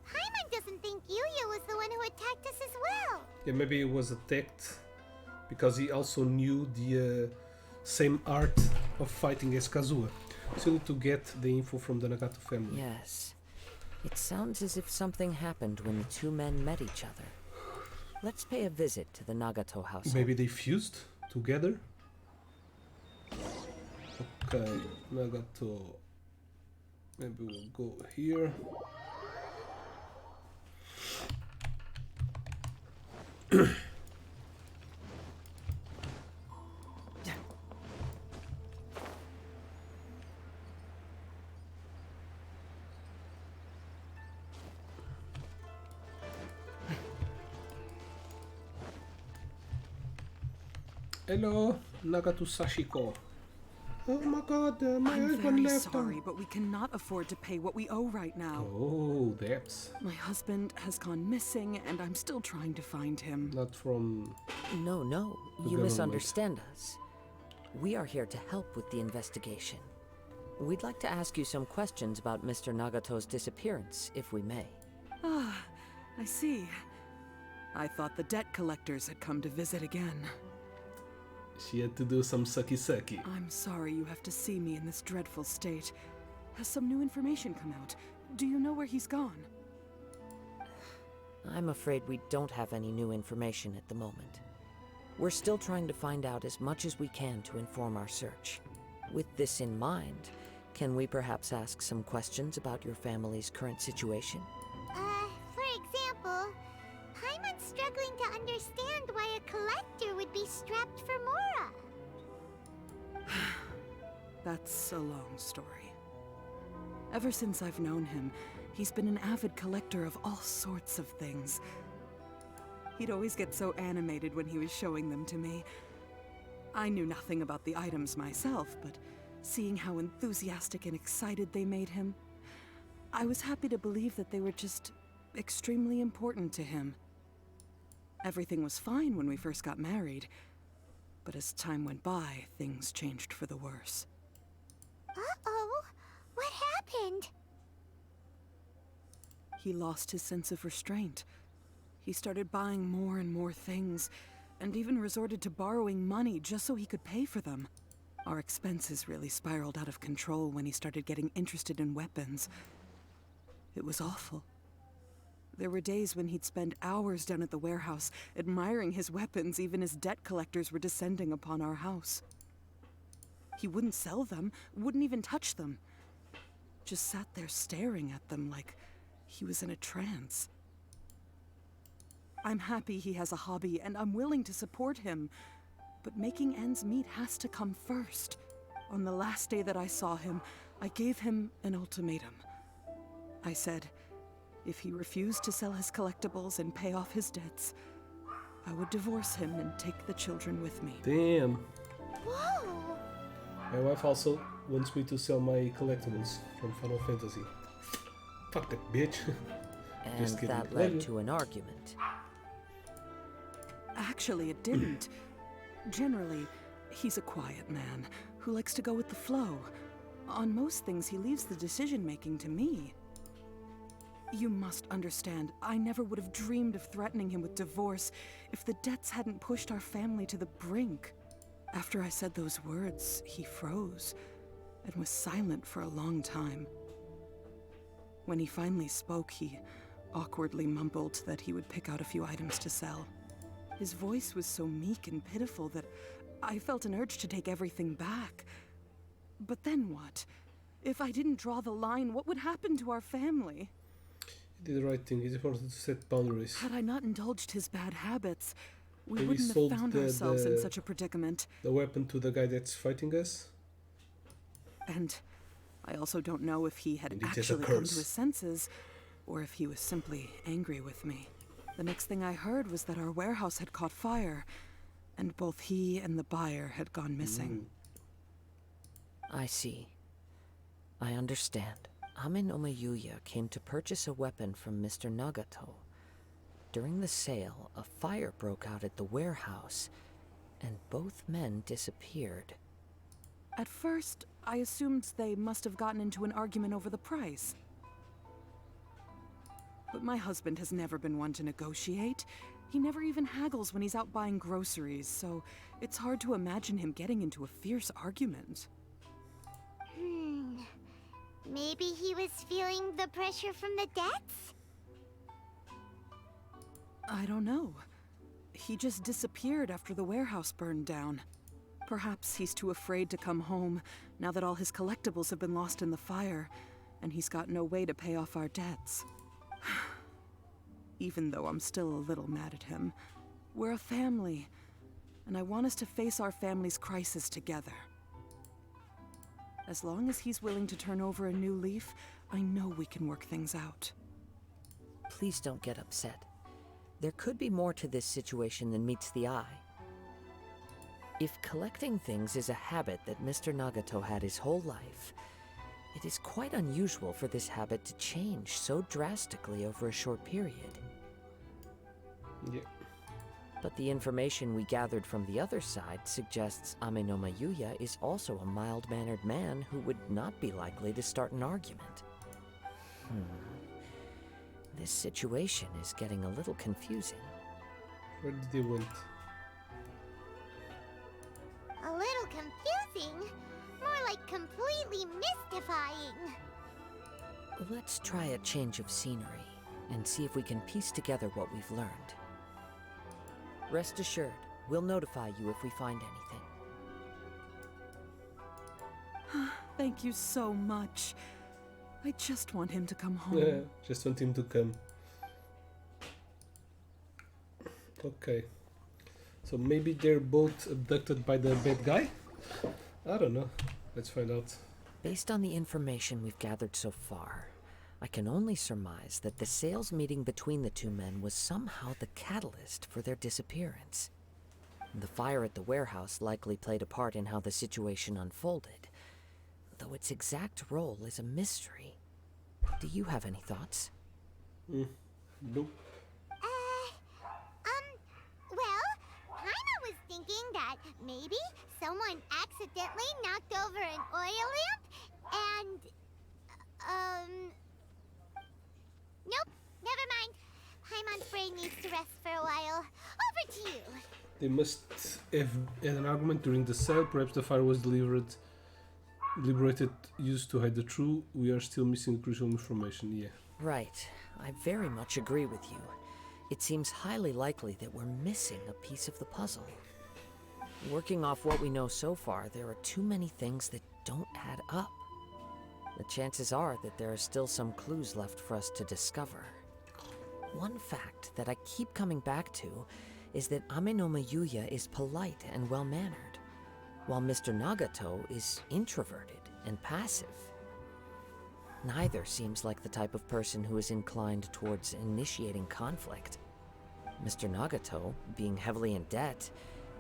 Paimon doesn't think Yuya was the one who attacked us as well. Yeah, maybe he was attacked because he also knew the same art of fighting as Kazuha. Still to get the info from the Nagato family. Yes. It sounds as if something happened when the two men met each other. Let's pay a visit to the Nagato house. Maybe they fused together? Okay, Nagato. Maybe we'll go here. Hello, Nagato Sashiko. Oh my god, my I'm husband very left. sorry, but we cannot afford to pay what we owe right now. Oh, debts. My husband has gone missing, and I'm still trying to find him. Not from... No, no, you government. misunderstand us. We are here to help with the investigation. We'd like to ask you some questions about Mr. Nagato's disappearance, if we may. Ah, I see. I thought the debt collectors had come to visit again. She had to do some sucky-sucky. I'm sorry you have to see me in this dreadful state. Has some new information come out? Do you know where he's gone? I'm afraid we don't have any new information at the moment. We're still trying to find out as much as we can to inform our search. With this in mind, can we perhaps ask some questions about your family's current situation? For example, Paimon's struggling to understand why a collector would be strapped for Mora. That's a long story. Ever since I've known him, he's been an avid collector of all sorts of things. He'd always get so animated when he was showing them to me. I knew nothing about the items myself, but seeing how enthusiastic and excited they made him, I was happy to believe that they were just extremely important to him. Everything was fine when we first got married, but as time went by, things changed for the worse. Uh-oh, what happened? He lost his sense of restraint. He started buying more and more things, and even resorted to borrowing money just so he could pay for them. Our expenses really spiraled out of control when he started getting interested in weapons. It was awful. There were days when he'd spend hours down at the warehouse, admiring his weapons even as debt collectors were descending upon our house. He wouldn't sell them, wouldn't even touch them. Just sat there staring at them like he was in a trance. I'm happy he has a hobby, and I'm willing to support him. But making ends meet has to come first. On the last day that I saw him, I gave him an ultimatum. I said, if he refused to sell his collectibles and pay off his debts, I would divorce him and take the children with me. Damn. Whoa! My wife also wants me to sell my collectibles from Final Fantasy. Fuck that bitch. And Just kidding. that Love led you. to an argument. Actually, it didn't. Generally, he's a quiet man who likes to go with the flow. On most things, he leaves the decision-making to me. You must understand, I never would have dreamed of threatening him with divorce if the debts hadn't pushed our family to the brink. After I said those words, he froze and was silent for a long time. When he finally spoke, he awkwardly mumbled that he would pick out a few items to sell. His voice was so meek and pitiful that I felt an urge to take everything back. But then what? If I didn't draw the line, what would happen to our family? He did the right thing. He's important to set boundaries. Had I not indulged his bad habits, we Maybe wouldn't sold have found the- ourselves in the- such a predicament. The weapon to the guy that's fighting us. And I also don't know if he had And it is a actually come to curse. his senses, or if he was simply angry with me. The next thing I heard was that our warehouse had caught fire, and both he and the buyer had gone missing. I see. I understand. Amin Omayuya came to purchase a weapon from Mr. Nagato. During the sale, a fire broke out at the warehouse, and both men disappeared. At first, I assumed they must have gotten into an argument over the price. But my husband has never been one to negotiate. He never even haggles when he's out buying groceries, so it's hard to imagine him getting into a fierce argument. Maybe he was feeling the pressure from the debts? I don't know. He just disappeared after the warehouse burned down. Perhaps he's too afraid to come home now that all his collectibles have been lost in the fire, and he's got no way to pay off our debts. Even though I'm still a little mad at him, we're a family, and I want us to face our family's crisis together. As long as he's willing to turn over a new leaf, I know we can work things out. Please don't get upset. There could be more to this situation than meets the eye. If collecting things is a habit that Mr. Nagato had his whole life, it is quite unusual for this habit to change so drastically over a short period. Yeah. But the information we gathered from the other side suggests Amenoma Yuya is also a mild-mannered man who would not be likely to start an argument. This situation is getting a little confusing. Where did they went? A little confusing. More like completely mystifying. Let's try a change of scenery and see if we can piece together what we've learned. Rest assured, we'll notify you if we find anything. Thank you so much. I just want him to come home. Just want him to come. Okay. So maybe they're both abducted by the bad guy? I don't know. Let's find out. Based on the information we've gathered so far, I can only surmise that the sales meeting between the two men was somehow the catalyst for their disappearance. The fire at the warehouse likely played a part in how the situation unfolded, though its exact role is a mystery. Do you have any thoughts? Nope. Well, kinda was thinking that maybe someone accidentally knocked over an oil lamp and, nope, never mind. Paimon's brain needs to rest for a while. Over to you. They must have had an argument during the sale. Perhaps the fire was deliberated, used to hide the truth. We are still missing crucial information, yeah. Right. I very much agree with you. It seems highly likely that we're missing a piece of the puzzle. Working off what we know so far, there are too many things that don't add up. The chances are that there are still some clues left for us to discover. One fact that I keep coming back to is that Amenoma Yuya is polite and well-mannered, while Mr. Nagato is introverted and passive. Neither seems like the type of person who is inclined towards initiating conflict. Mr. Nagato, being heavily in debt,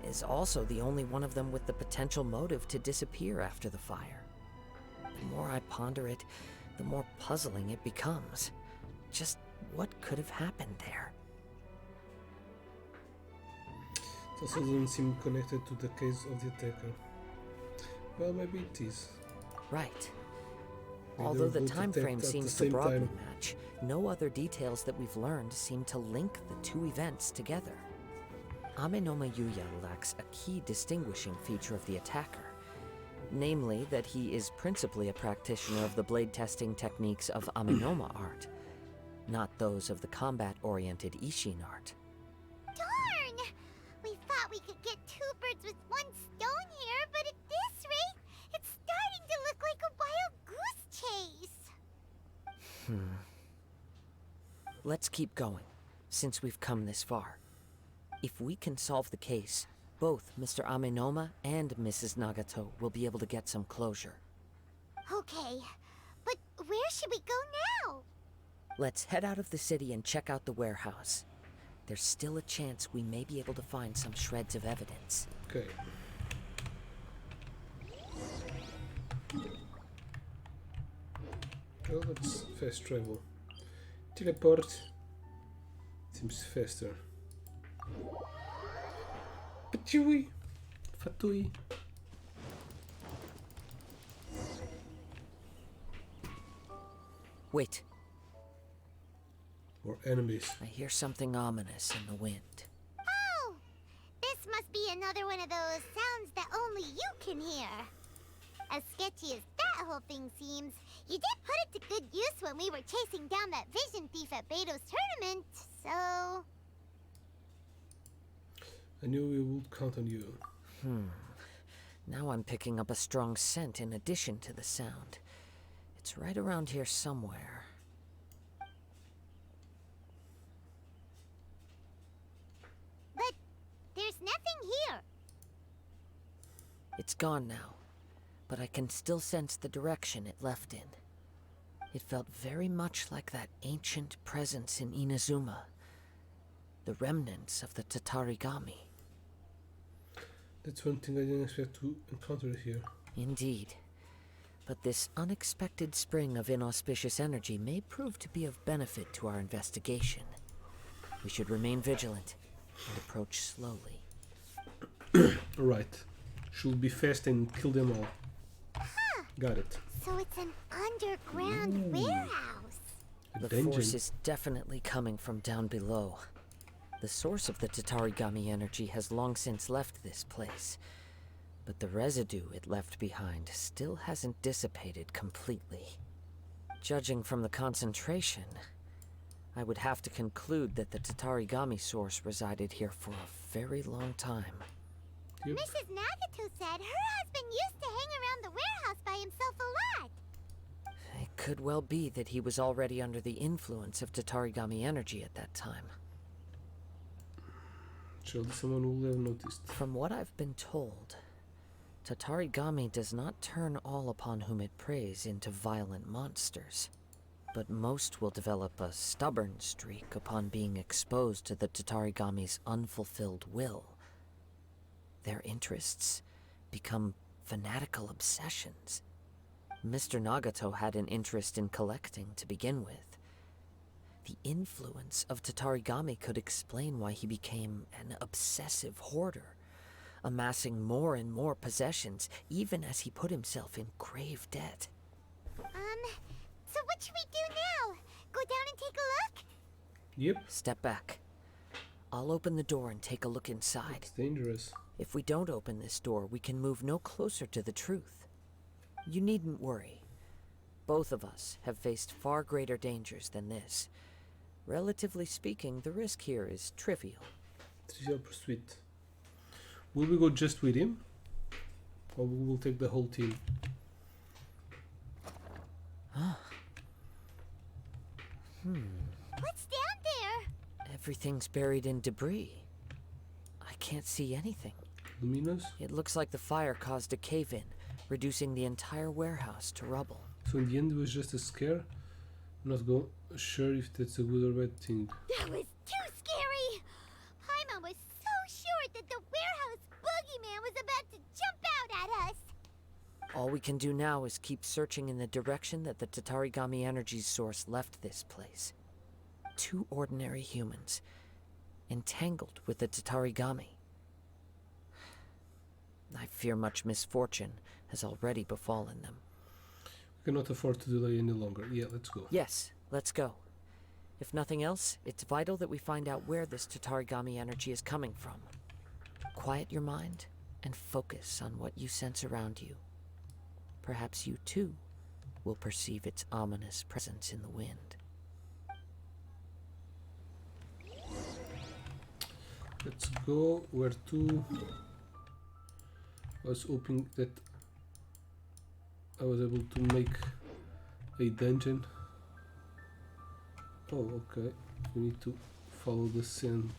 is also the only one of them with the potential motive to disappear after the fire. The more I ponder it, the more puzzling it becomes. Just what could have happened there? It also doesn't seem connected to the case of the attacker. Well, maybe it is. Right. Maybe Although they the were both time attacked frame at the seems to same broadly time. match, no other details that we've learned seem to link the two events together. Amenoma Yuya lacks a key distinguishing feature of the attacker, namely that he is principally a practitioner of the blade testing techniques of Amenoma art, not those of the combat-oriented Ishin art. Darn! We thought we could get two birds with one stone here, but at this rate, it's starting to look like a wild goose chase. Let's keep going, since we've come this far. If we can solve the case, both Mr. Amenoma and Mrs. Nagato will be able to get some closure. Okay, but where should we go now? Let's head out of the city and check out the warehouse. There's still a chance we may be able to find some shreds of evidence. Okay. Oh, that's fast travel. Teleport seems faster. Patui! Fatui! Wait, Or enemies. I hear something ominous in the wind. Oh! This must be another one of those sounds that only you can hear. As sketchy as that whole thing seems, you did put it to good use when we were chasing down that vision thief at Beto's tournament, so... I knew we would count on you. Now I'm picking up a strong scent in addition to the sound. It's right around here somewhere. But there's nothing here. It's gone now, but I can still sense the direction it left in. It felt very much like that ancient presence in Inazuma. The remnants of the Tatarigami. That's one thing I didn't expect to encounter here. Indeed. But this unexpected spring of inauspicious energy may prove to be of benefit to our investigation. We should remain vigilant and approach slowly. Right. Should be fast and kill them all. Got it. So it's an underground warehouse. A The dungeon. force is definitely coming from down below. The source of the Tatarigami energy has long since left this place, but the residue it left behind still hasn't dissipated completely. Judging from the concentration, I would have to conclude that the Tatarigami source resided here for a very long time. Yep. Mrs. Nagato said her husband used to hang around the warehouse by himself a lot. It could well be that he was already under the influence of Tatarigami energy at that time. Surely someone will have noticed. From what I've been told, Tatarigami does not turn all upon whom it preys into violent monsters, but most will develop a stubborn streak upon being exposed to the Tatarigami's unfulfilled will. Their interests become fanatical obsessions. Mr. Nagato had an interest in collecting to begin with. The influence of Tatarigami could explain why he became an obsessive hoarder, amassing more and more possessions, even as he put himself in grave debt. So what should we do now? Go down and take a look? Yep. Step back. I'll open the door and take a look inside. It's dangerous. If we don't open this door, we can move no closer to the truth. You needn't worry. Both of us have faced far greater dangers than this. Relatively speaking, the risk here is trivial. Trivial pursuit. Will we go just with him? Or we will take the whole team? What's down there? Everything's buried in debris. I can't see anything. Luminous? It looks like the fire caused a cave-in, reducing the entire warehouse to rubble. So in the end it was just a scare? I'm not sure if that's a good or bad thing. That was too scary! Paimon was so sure that the warehouse boogeyman was about to jump out at us! All we can do now is keep searching in the direction that the Tatarigami energy's source left this place. Two ordinary humans, entangled with the Tatarigami. I fear much misfortune has already befallen them. We cannot afford to delay any longer. Yeah, let's go. Yes, let's go. If nothing else, it's vital that we find out where this Tatarigami energy is coming from. Quiet your mind and focus on what you sense around you. Perhaps you too will perceive its ominous presence in the wind. Let's go. Where to? I was hoping that I was able to make a dungeon. Oh, okay. We need to follow the scent.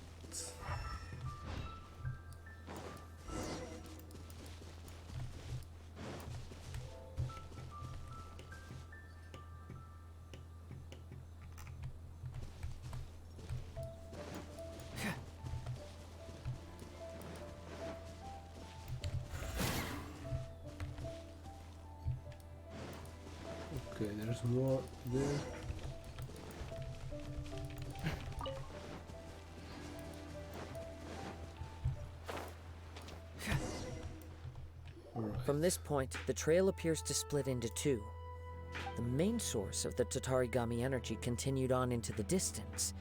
Okay, there's more there. Alright. From this point, the trail appears to split into two. The main source of the Tatarigami energy continued on into the distance,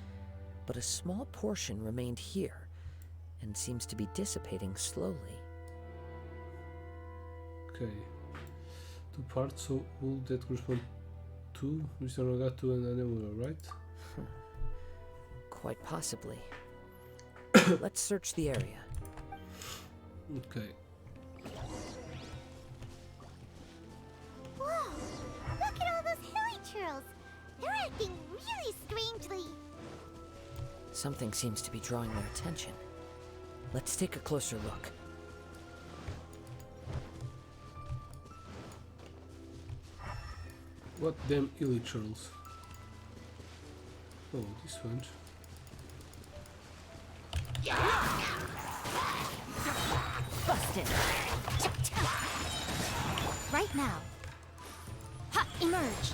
but a small portion remained here and seems to be dissipating slowly. Okay. Two parts, so will that correspond to Mr. Nagato and Anemura, right? Quite possibly. Let's search the area. Okay. Whoa! Look at all those hilly churls! They're acting really strangely! Something seems to be drawing their attention. Let's take a closer look. What damn illichurls? Oh, this one. Busted. Right now. Ha! Emerge.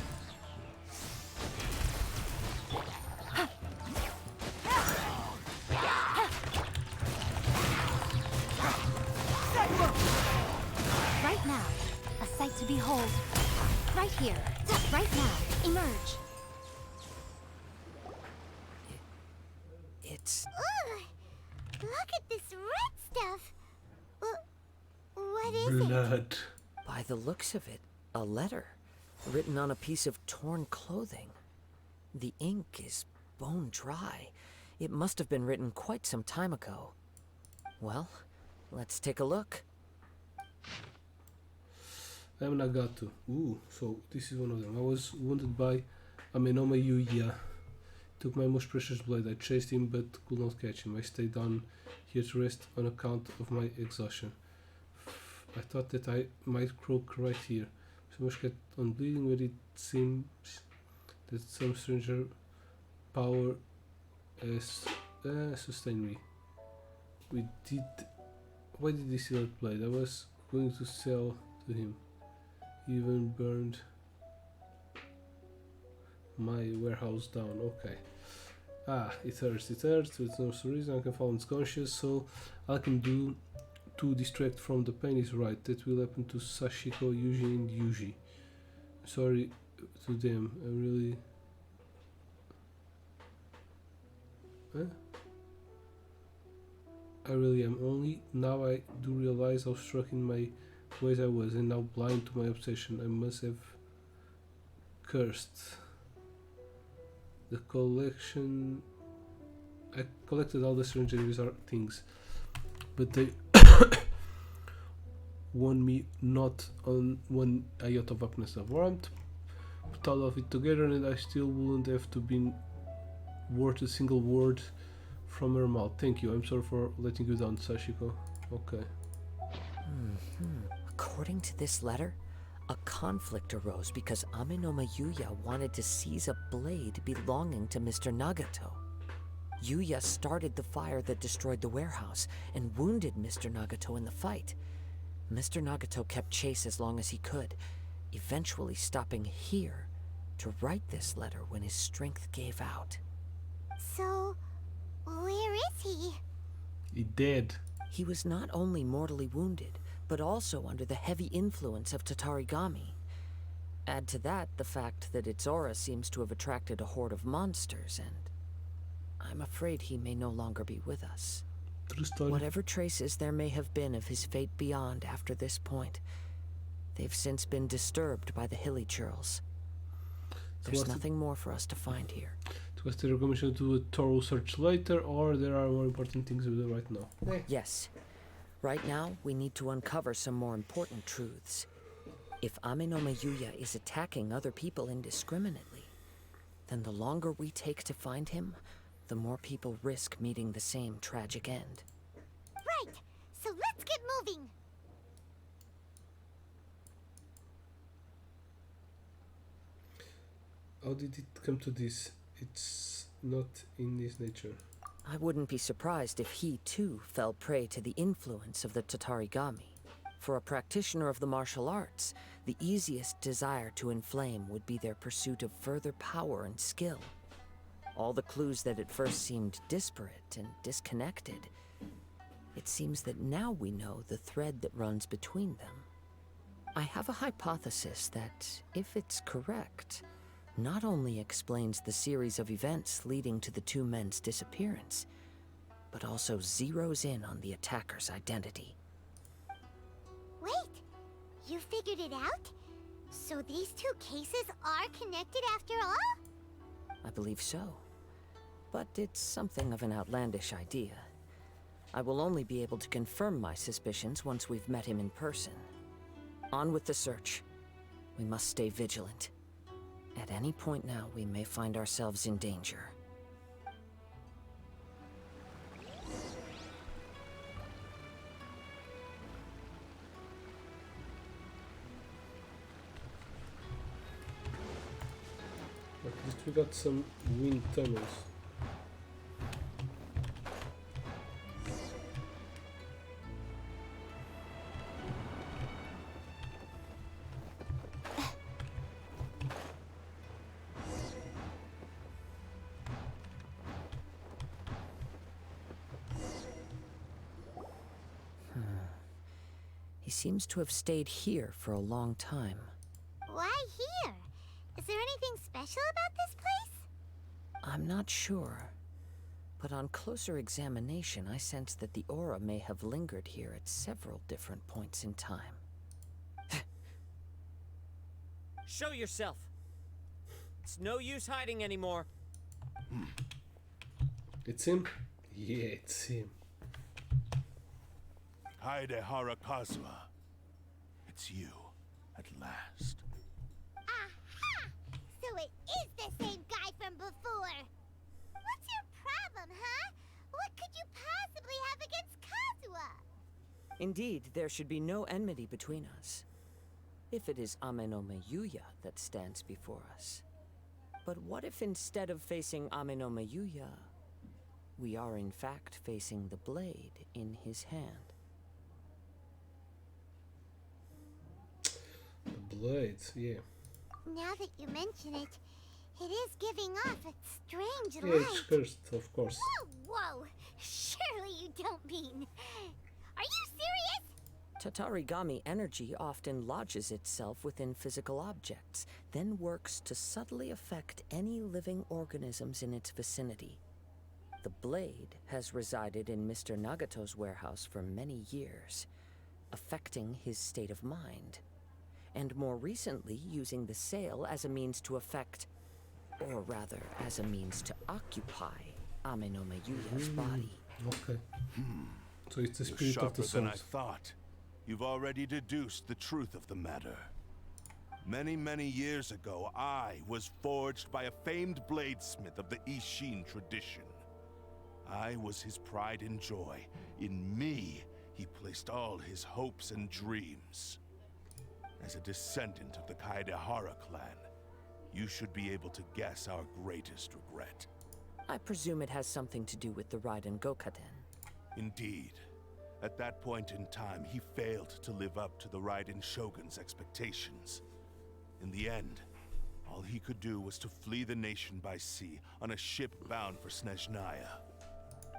Ha. Right now. A sight to behold. Right here. Right now. Emerge. It's... Ugh. Look at this red stuff. What is it? Blood. By the looks of it, a letter written on a piece of torn clothing. The ink is bone dry. It must have been written quite some time ago. Well, let's take a look. I'm Nagato. Ooh, so this is one of them. I was wounded by Amenoma Yuya. Took my most precious blade. I chased him but could not catch him. I stayed down here to rest on account of my exhaustion. I thought that I might croak right here. So much kept on bleeding, but it seems that some stranger power has sustained me. Why did he steal that blade? I was going to sell to him. He even burned my warehouse down. Okay. Ah, it hurts, with no reason. I can fall unconscious, so all I can do to distract from the pain is right. That will happen to Sashiko, Yuji, and Yuji. Sorry to them. I'm really... Huh? I really am. Only now I do realize how struck in my ways I was, and now blind to my obsession. I must have cursed. The collection... I collected all the strange and bizarre things, but they won me not on one iota of happiness or warmth. Put all of it together and I still wouldn't have to be worth a single word from her mouth. Thank you. I'm sorry for letting you down, Sashiko. Okay. According to this letter, a conflict arose because Amenoma Yuya wanted to seize a blade belonging to Mr. Nagato. Yuya started the fire that destroyed the warehouse and wounded Mr. Nagato in the fight. Mr. Nagato kept chase as long as he could, eventually stopping here to write this letter when his strength gave out. So, where is he? He dead. He was not only mortally wounded, but also under the heavy influence of Tatarigami. Add to that the fact that its aura seems to have attracted a horde of monsters, and I'm afraid he may no longer be with us. True story. Whatever traces there may have been of his fate beyond after this point, they've since been disturbed by the hilly churls. There's nothing more for us to find here. Was the recommendation to do a thorough search later, or there are more important things to do right now? Yes. Right now, we need to uncover some more important truths. If Amenoma Yuya is attacking other people indiscriminately, then the longer we take to find him, the more people risk meeting the same tragic end. Right. So let's get moving. How did it come to this? It's not in his nature. I wouldn't be surprised if he, too, fell prey to the influence of the Tatarigami. For a practitioner of the martial arts, the easiest desire to inflame would be their pursuit of further power and skill. All the clues that at first seemed disparate and disconnected, it seems that now we know the thread that runs between them. I have a hypothesis that, if it's correct, not only explains the series of events leading to the two men's disappearance, but also zeroes in on the attacker's identity. Wait, you figured it out? So these two cases are connected after all? I believe so. But it's something of an outlandish idea. I will only be able to confirm my suspicions once we've met him in person. On with the search. We must stay vigilant. At any point now, we may find ourselves in danger. At least we got some wind tunnels. He seems to have stayed here for a long time. Why here? Is there anything special about this place? I'm not sure. But on closer examination, I sense that the aura may have lingered here at several different points in time. Show yourself! It's no use hiding anymore. It's him? Yeah, it's him. Kaedehara Kazuha. It's you, at last. Aha! So it is the same guy from before. What's your problem, huh? What could you possibly have against Kazuha? Indeed, there should be no enmity between us. If it is Amenome Yuya that stands before us. But what if instead of facing Amenome Yuya, we are in fact facing the blade in his hand? The blades, yeah. Now that you mention it, it is giving off a strange Yeah, it's light. cursed, of course. Whoa! Surely you don't mean... Are you serious? Tatarigami energy often lodges itself within physical objects, then works to subtly affect any living organisms in its vicinity. The blade has resided in Mr. Nagato's warehouse for many years, affecting his state of mind, and more recently using the sale as a means to affect, or rather as a means to occupy, Amenome Yuya's body. Okay. So it's the You're spirit of the sharper than I souls. thought. You've already deduced the truth of the matter. Many, many years ago, I was forged by a famed bladesmith of the Ishin tradition. I was his pride and joy. In me, he placed all his hopes and dreams. As a descendant of the Kaedehara clan, you should be able to guess our greatest regret. I presume it has something to do with the Raiden Gokaden. Indeed. At that point in time, he failed to live up to the Raiden Shogun's expectations. In the end, all he could do was to flee the nation by sea on a ship bound for Snezhnaya.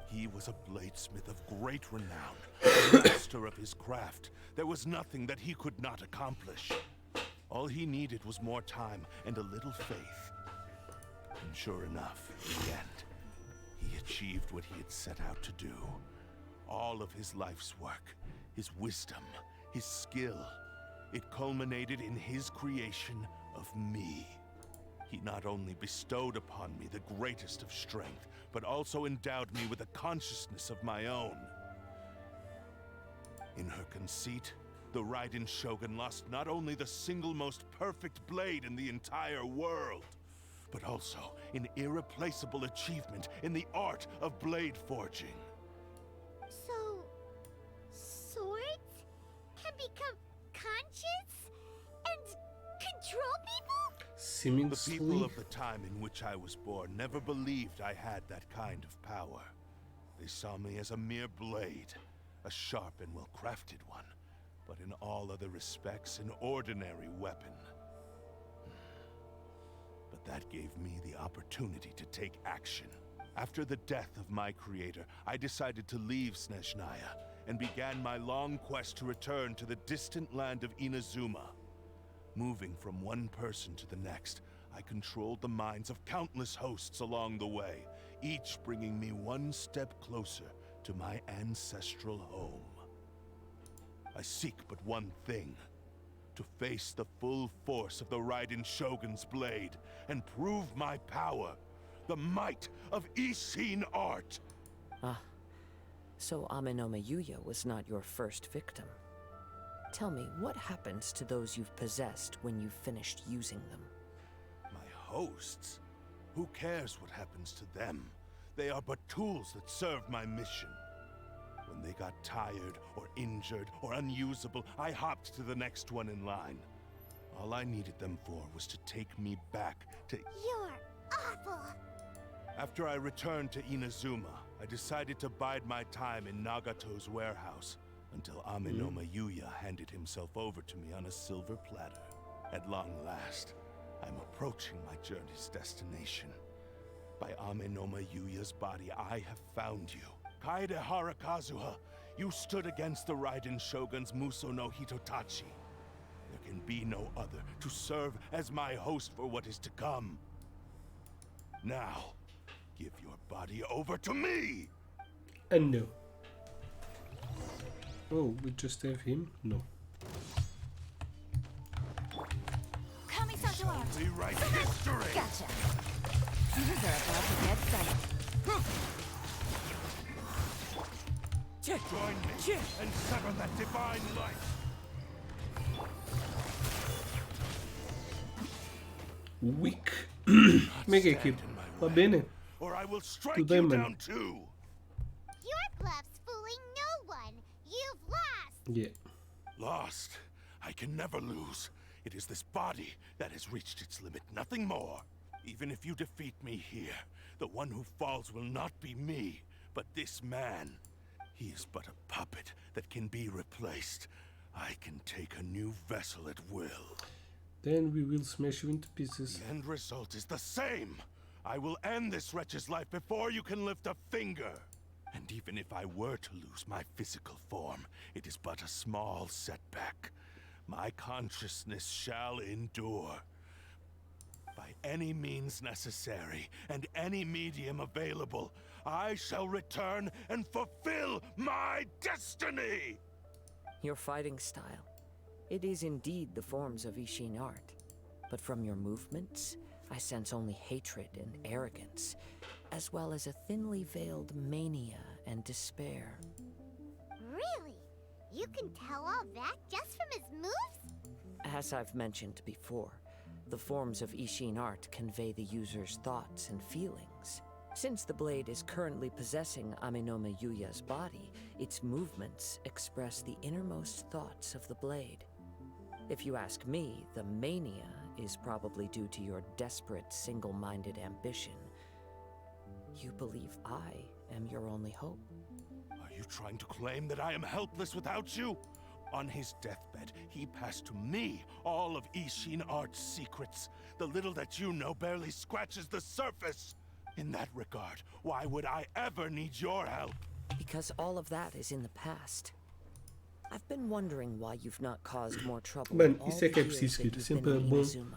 He was a bladesmith of great renown, a master of his craft. There was nothing that he could not accomplish. All he needed was more time and a little faith. And sure enough, in the end, he achieved what he had set out to do. All of his life's work, his wisdom, his skill, it culminated in his creation of me. He not only bestowed upon me the greatest of strength, but also endowed me with a consciousness of my own. In her conceit, the Raiden Shogun lost not only the single most perfect blade in the entire world, but also an irreplaceable achievement in the art of blade forging. So... swords can become conscious and control people? Seemingly. The people of the time in which I was born never believed I had that kind of power. They saw me as a mere blade, a sharp and well-crafted one, but in all other respects an ordinary weapon. But that gave me the opportunity to take action. After the death of my creator, I decided to leave Snezhnaya and began my long quest to return to the distant land of Inazuma. Moving from one person to the next, I controlled the minds of countless hosts along the way, each bringing me one step closer to my ancestral home. I seek but one thing: to face the full force of the Raiden Shogun's blade and prove my power, the might of Ishin art. Ah, so Amenome Yuya was not your first victim. Tell me, what happens to those you've possessed when you've finished using them? My hosts? Who cares what happens to them? They are but tools that serve my mission. When they got tired, or injured, or unusable, I hopped to the next one in line. All I needed them for was to take me back to... You're awful. After I returned to Inazuma, I decided to bide my time in Nagato's warehouse until Amenome Yuya handed himself over to me on a silver platter. At long last, I'm approaching my journey's destination. By Amenome Yuya's body, I have found you. Kaedehara Kazuha, You stood against the Raiden Shogun's Muso no Hitotachi. There can be no other to serve as my host for what is to come. Now, give your body over to me! And no. Oh, we just have him? No. Rewrite history! Gotcha. These are about to get settled. Join me and sever that divine light! Weak. Como é que é aqui? Va bene. Or I will strike Tudo bem, you mano. down too! Your bluff's fooling no one. You've lost. Yeah. Lost. I can never lose. It is this body that has reached its limit, nothing more. Even if you defeat me here, the one who falls will not be me, but this man. He is but a puppet that can be replaced. I can take a new vessel at will. Then we will smash you into pieces. The end result is the same. I will end this wretch's life before you can lift a finger. And even if I were to lose my physical form, it is but a small setback. My consciousness shall endure. By any means necessary, and any medium available, I shall return and fulfill my destiny! Your fighting style. It is indeed the forms of Ishin art. But from your movements, I sense only hatred and arrogance, as well as a thinly veiled mania and despair. Really? You can tell all that just from his moves? As I've mentioned before, the forms of Ishin art convey the user's thoughts and feelings. Since the blade is currently possessing Aminome Yuya's body, its movements express the innermost thoughts of the blade. If you ask me, the mania is probably due to your desperate, single-minded ambition. You believe I am your only hope. Are you trying to claim that I am helpless without you? On his deathbed, he passed to me all of Ishin Art's secrets. The little that you know barely scratches the surface. In that regard, why would I ever need your help? Because all of that is in the past. I've been wondering why you've not caused more trouble. Mano, in all isso é que é the preciso, years that Kira. you've Sempre é been in bom Inazuma.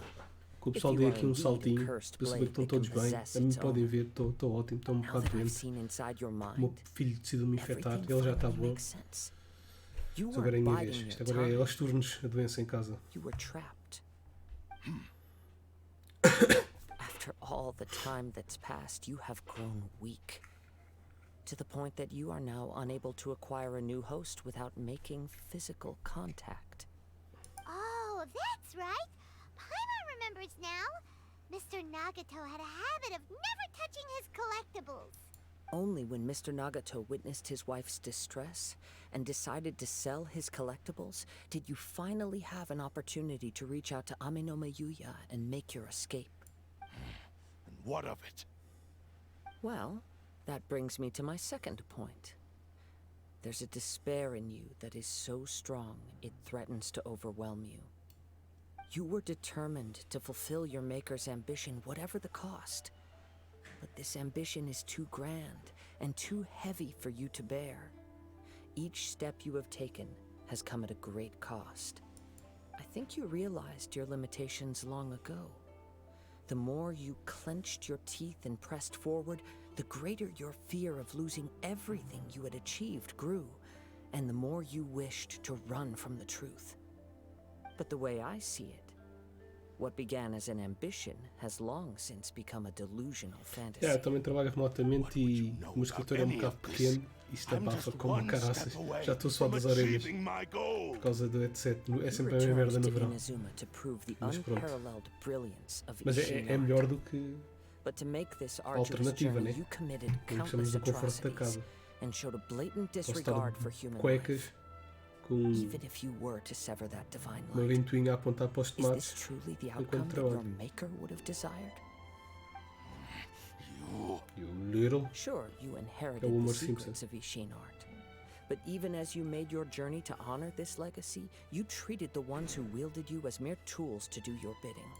que o If pessoal you dê are aqui um indeed a saltinho cursed para saber que blade estão that todos can bem. possess A mim its podem own. ver, estou ótimo, estou um Now bocado that I've doente. seen inside your O meu mind, filho decidiu me infectar, everything ele já está finally bom. makes sense. You Mas agora é a weren't minha vez. biding Isto your agora é time. aos turnos, a doença em casa. You were trapped. After all the time that's passed, you have grown weak. To the point that you are now unable to acquire a new host without making physical contact. Oh, that's right. Paimon remembers now. Mr. Nagato had a habit of never touching his collectibles. Only when Mr. Nagato witnessed his wife's distress and decided to sell his collectibles did you finally have an opportunity to reach out to Aminome Yuya and make your escape. And what of it? Well, that brings me to my second point. There's a despair in you that is so strong it threatens to overwhelm you. You were determined to fulfill your maker's ambition, whatever the cost. But this ambition is too grand and too heavy for you to bear. Each step you have taken has come at a great cost. I think you realized your limitations long ago. The more you clenched your teeth and pressed forward, the greater your fear of losing everything you had achieved grew, and the more you wished to run from the truth. But the way I see it, what began as an ambition has long since become a delusional fantasy. Também trabalho remotamente e o meu escritório é um bocado pequeno e isto abafa como uma caraças. Já estou só das orelhas por causa do headset. É sempre a mesma merda no verão. Mas pronto. Mas é melhor do que a alternativa, né? Como estamos no conforto da casa. Posso estar de cuecas com uma ventoinha a apontar para os tomates enquanto trabalho. You little. Sure, you inherited Homer the Simpson. secrets of Ishin art. But even as you made your journey to honor this legacy, you treated the ones who wielded you as mere tools to do your bidding.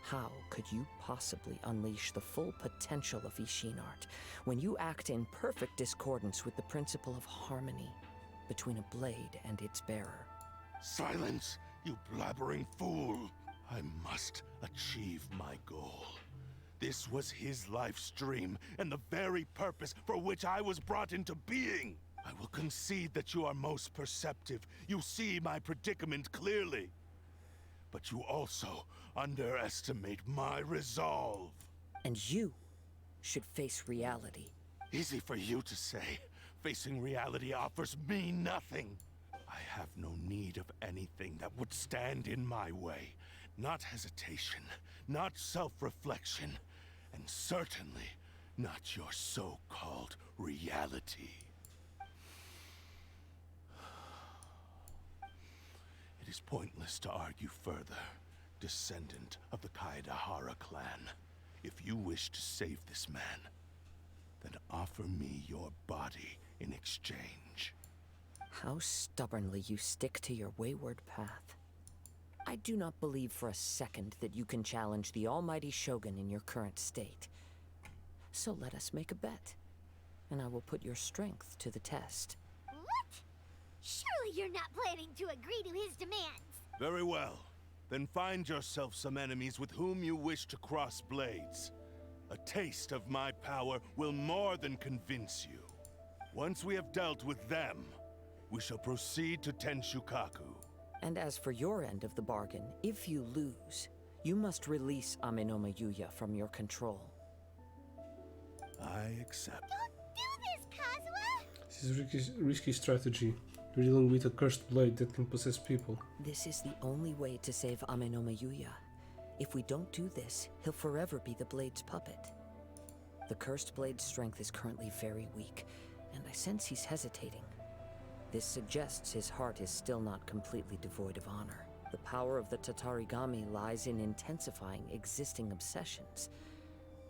How could you possibly unleash the full potential of Ishin art when you act in perfect discordance with the principle of harmony? between a blade and its bearer. Silence, you blabbering fool! I must achieve my goal. This was his life's dream, and the very purpose for which I was brought into being. I will concede that you are most perceptive. You see my predicament clearly. But you also underestimate my resolve. And you should face reality. Easy for you to say. Facing reality offers me nothing. I have no need of anything that would stand in my way. Not hesitation, not self-reflection, and certainly not your so-called reality. It is pointless to argue further, descendant of the Kaedahara clan. If you wish to save this man, then offer me your body in exchange. How stubbornly you stick to your wayward path. I do not believe for a second that you can challenge the almighty Shogun in your current state. So let us make a bet, and I will put your strength to the test. What? Surely you're not planning to agree to his demands. Very well. Then find yourself some enemies with whom you wish to cross blades. A taste of my power will more than convince you. Once we have dealt with them, we shall proceed to Tenshukaku. And as for your end of the bargain, if you lose, you must release Amenoma Yuya from your control. I accept. Don't do this, Kazuha! This is risky strategy. You're dealing with a cursed blade that can possess people. This is the only way to save Amenoma Yuya. If we don't do this, he'll forever be the blade's puppet. The cursed blade's strength is currently very weak, and I sense he's hesitating. This suggests his heart is still not completely devoid of honor. The power of the Tatarigami lies in intensifying existing obsessions.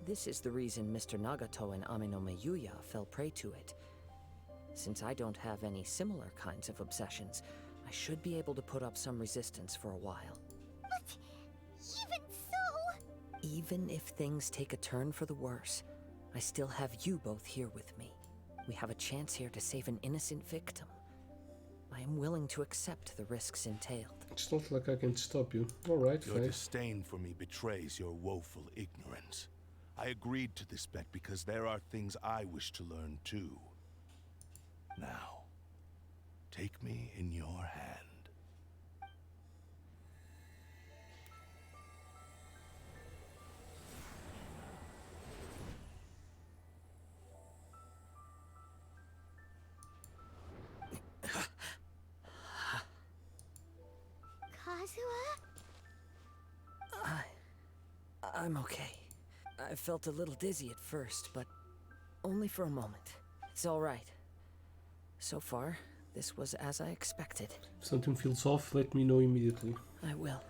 This is the reason Mr. Nagato and Amenoma Yuya fell prey to it. Since I don't have any similar kinds of obsessions, I should be able to put up some resistance for a while. But even so... Even if things take a turn for the worse, I still have you both here with me. We have a chance here to save an innocent victim. I am willing to accept the risks entailed. It's not like I can stop you. Alright, Your fine. disdain for me betrays your woeful ignorance. I agreed to this bet because there are things I wish to learn too. Now, take me in your hand. Kazuha? I'm okay. I felt a little dizzy at first, but only for a moment. It's all right. So far, this was as I expected. If something feels off, let me know immediately. I will.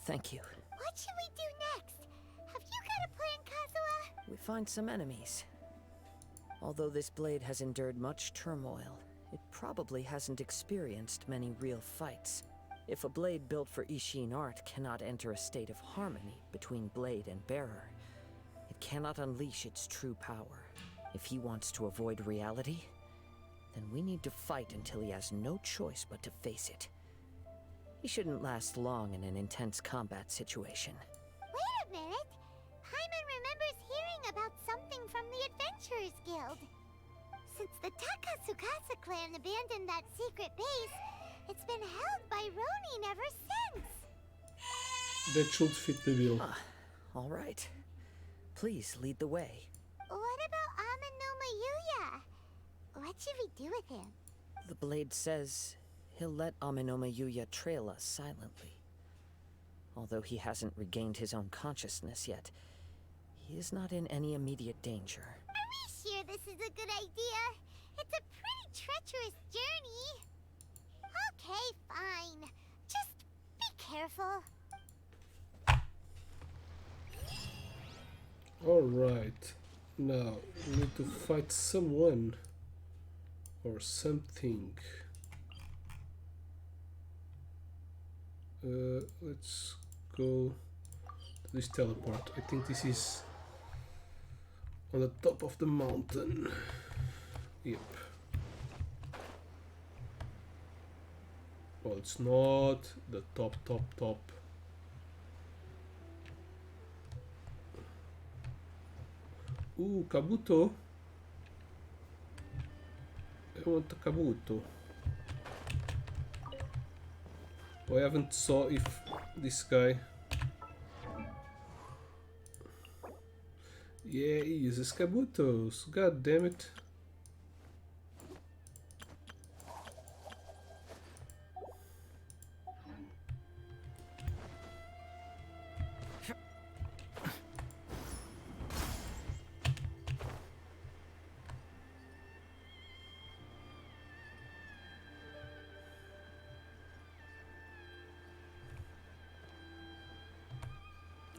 Thank you. What should we do next? Have you got a plan, Kazuha? We find some enemies. Although this blade has endured much turmoil, it probably hasn't experienced many real fights. If a blade built for Ishin art cannot enter a state of harmony between blade and bearer, it cannot unleash its true power. If he wants to avoid reality, then we need to fight until he has no choice but to face it. He shouldn't last long in an intense combat situation. Wait a minute. Paimon remembers hearing about something from the Adventurers Guild. Since the Takatsukasa clan abandoned that secret base, it's been held by Ronin ever since. That should fit the bill. All right. Please lead the way. What about Amenoma Yuya? What should we do with him? The blade says he'll let Amenoma Yuya trail us silently. Although he hasn't regained his own consciousness yet, he is not in any immediate danger. Are we sure this is a good idea? It's a pretty treacherous journey. Okay, fine. Just be careful. Alright. Now, we need to fight someone. Or something. Let's go to this teleport. I think this is on the top of the mountain. Yep. Well, it's not the top. Ooh, Kabuto. I want the Kabuto. Oh, I haven't saw if this guy... Yeah, he uses Kabutos. God damn it.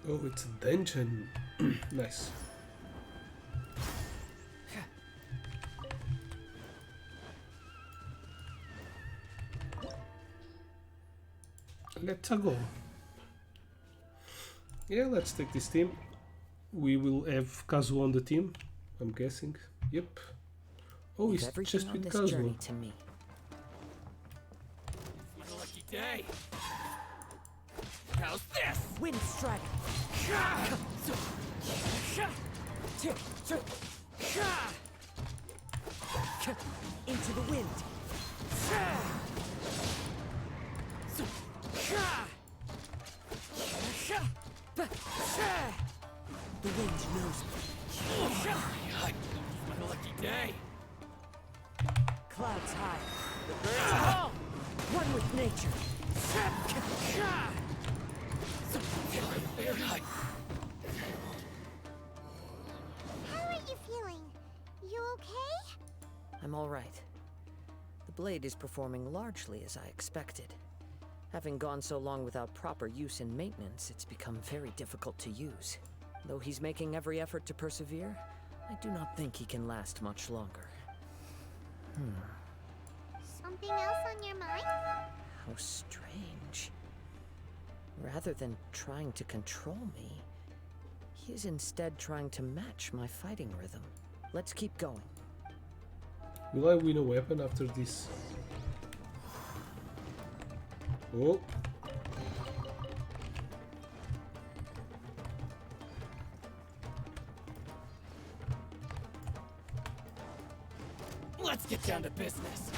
Oh, it's a dungeon. Nice. Let's go. Yeah, let's take this team. We will have Kazuha on the team, I'm guessing. Yep. Oh, Leave he's everything just on with this Kazuha. journey to me. What a lucky day! How's this? Wind strike! Into the wind! The wind knows me. What a lucky day! Clouds high. The birds call! One with nature. How are you feeling? You okay? I'm all right. The blade is performing largely as I expected. Having gone so long without proper use and maintenance, it's become very difficult to use. Though he's making every effort to persevere, I do not think he can last much longer. Something else on your mind? How strange. Rather than trying to control me, he is instead trying to match my fighting rhythm. Let's keep going. Will I win a weapon after this? Oh. Let's get down to business!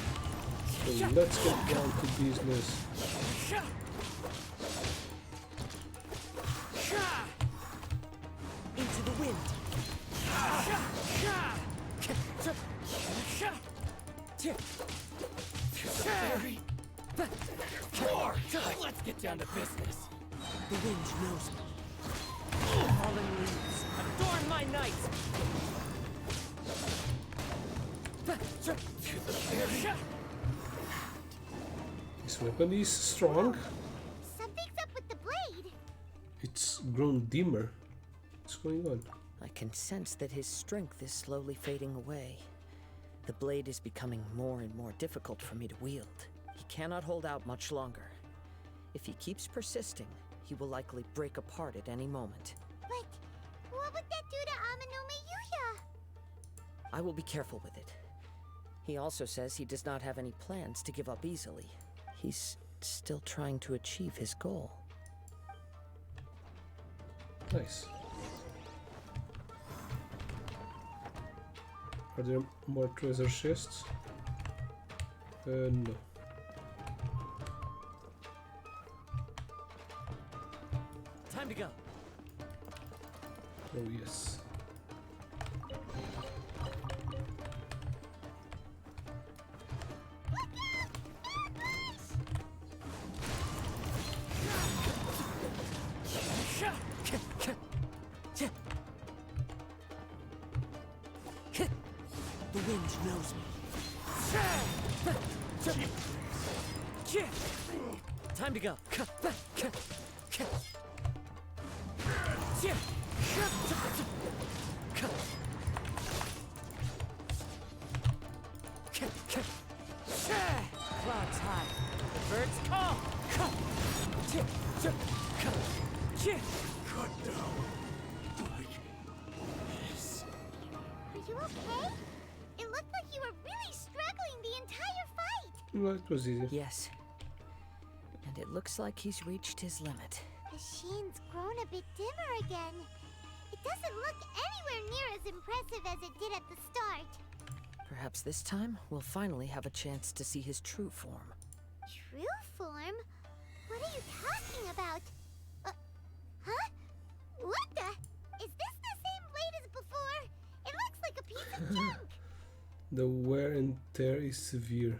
So let's get down to business. Into the wind. Let's get down to business! The wind knows me. Fallen leaves. Adorn my night! This weapon is strong. Something's up with the blade. It's grown dimmer. What's going on? I can sense that his strength is slowly fading away. The blade is becoming more and more difficult for me to wield. He cannot hold out much longer. If he keeps persisting, he will likely break apart at any moment. But what would that do to Amanome Yuya? I will be careful with it. He also says he does not have any plans to give up easily. He's still trying to achieve his goal. Nice. Are there more treasure chests? No. Time to go! Oh yes. The wind knows me. Time to go! Clouds high. The birds call! Are you okay? It looked like you were really struggling the entire fight. Well, it was easy. Yes. And it looks like he's reached his limit. Ishin's grown a bit dimmer again. It doesn't look anywhere near as impressive as it did at the start. Perhaps this time, we'll finally have a chance to see his true form. True form? What are you talking about? Huh? What the? Is this the same blade as before? It looks like a piece of junk. The wear and tear is severe.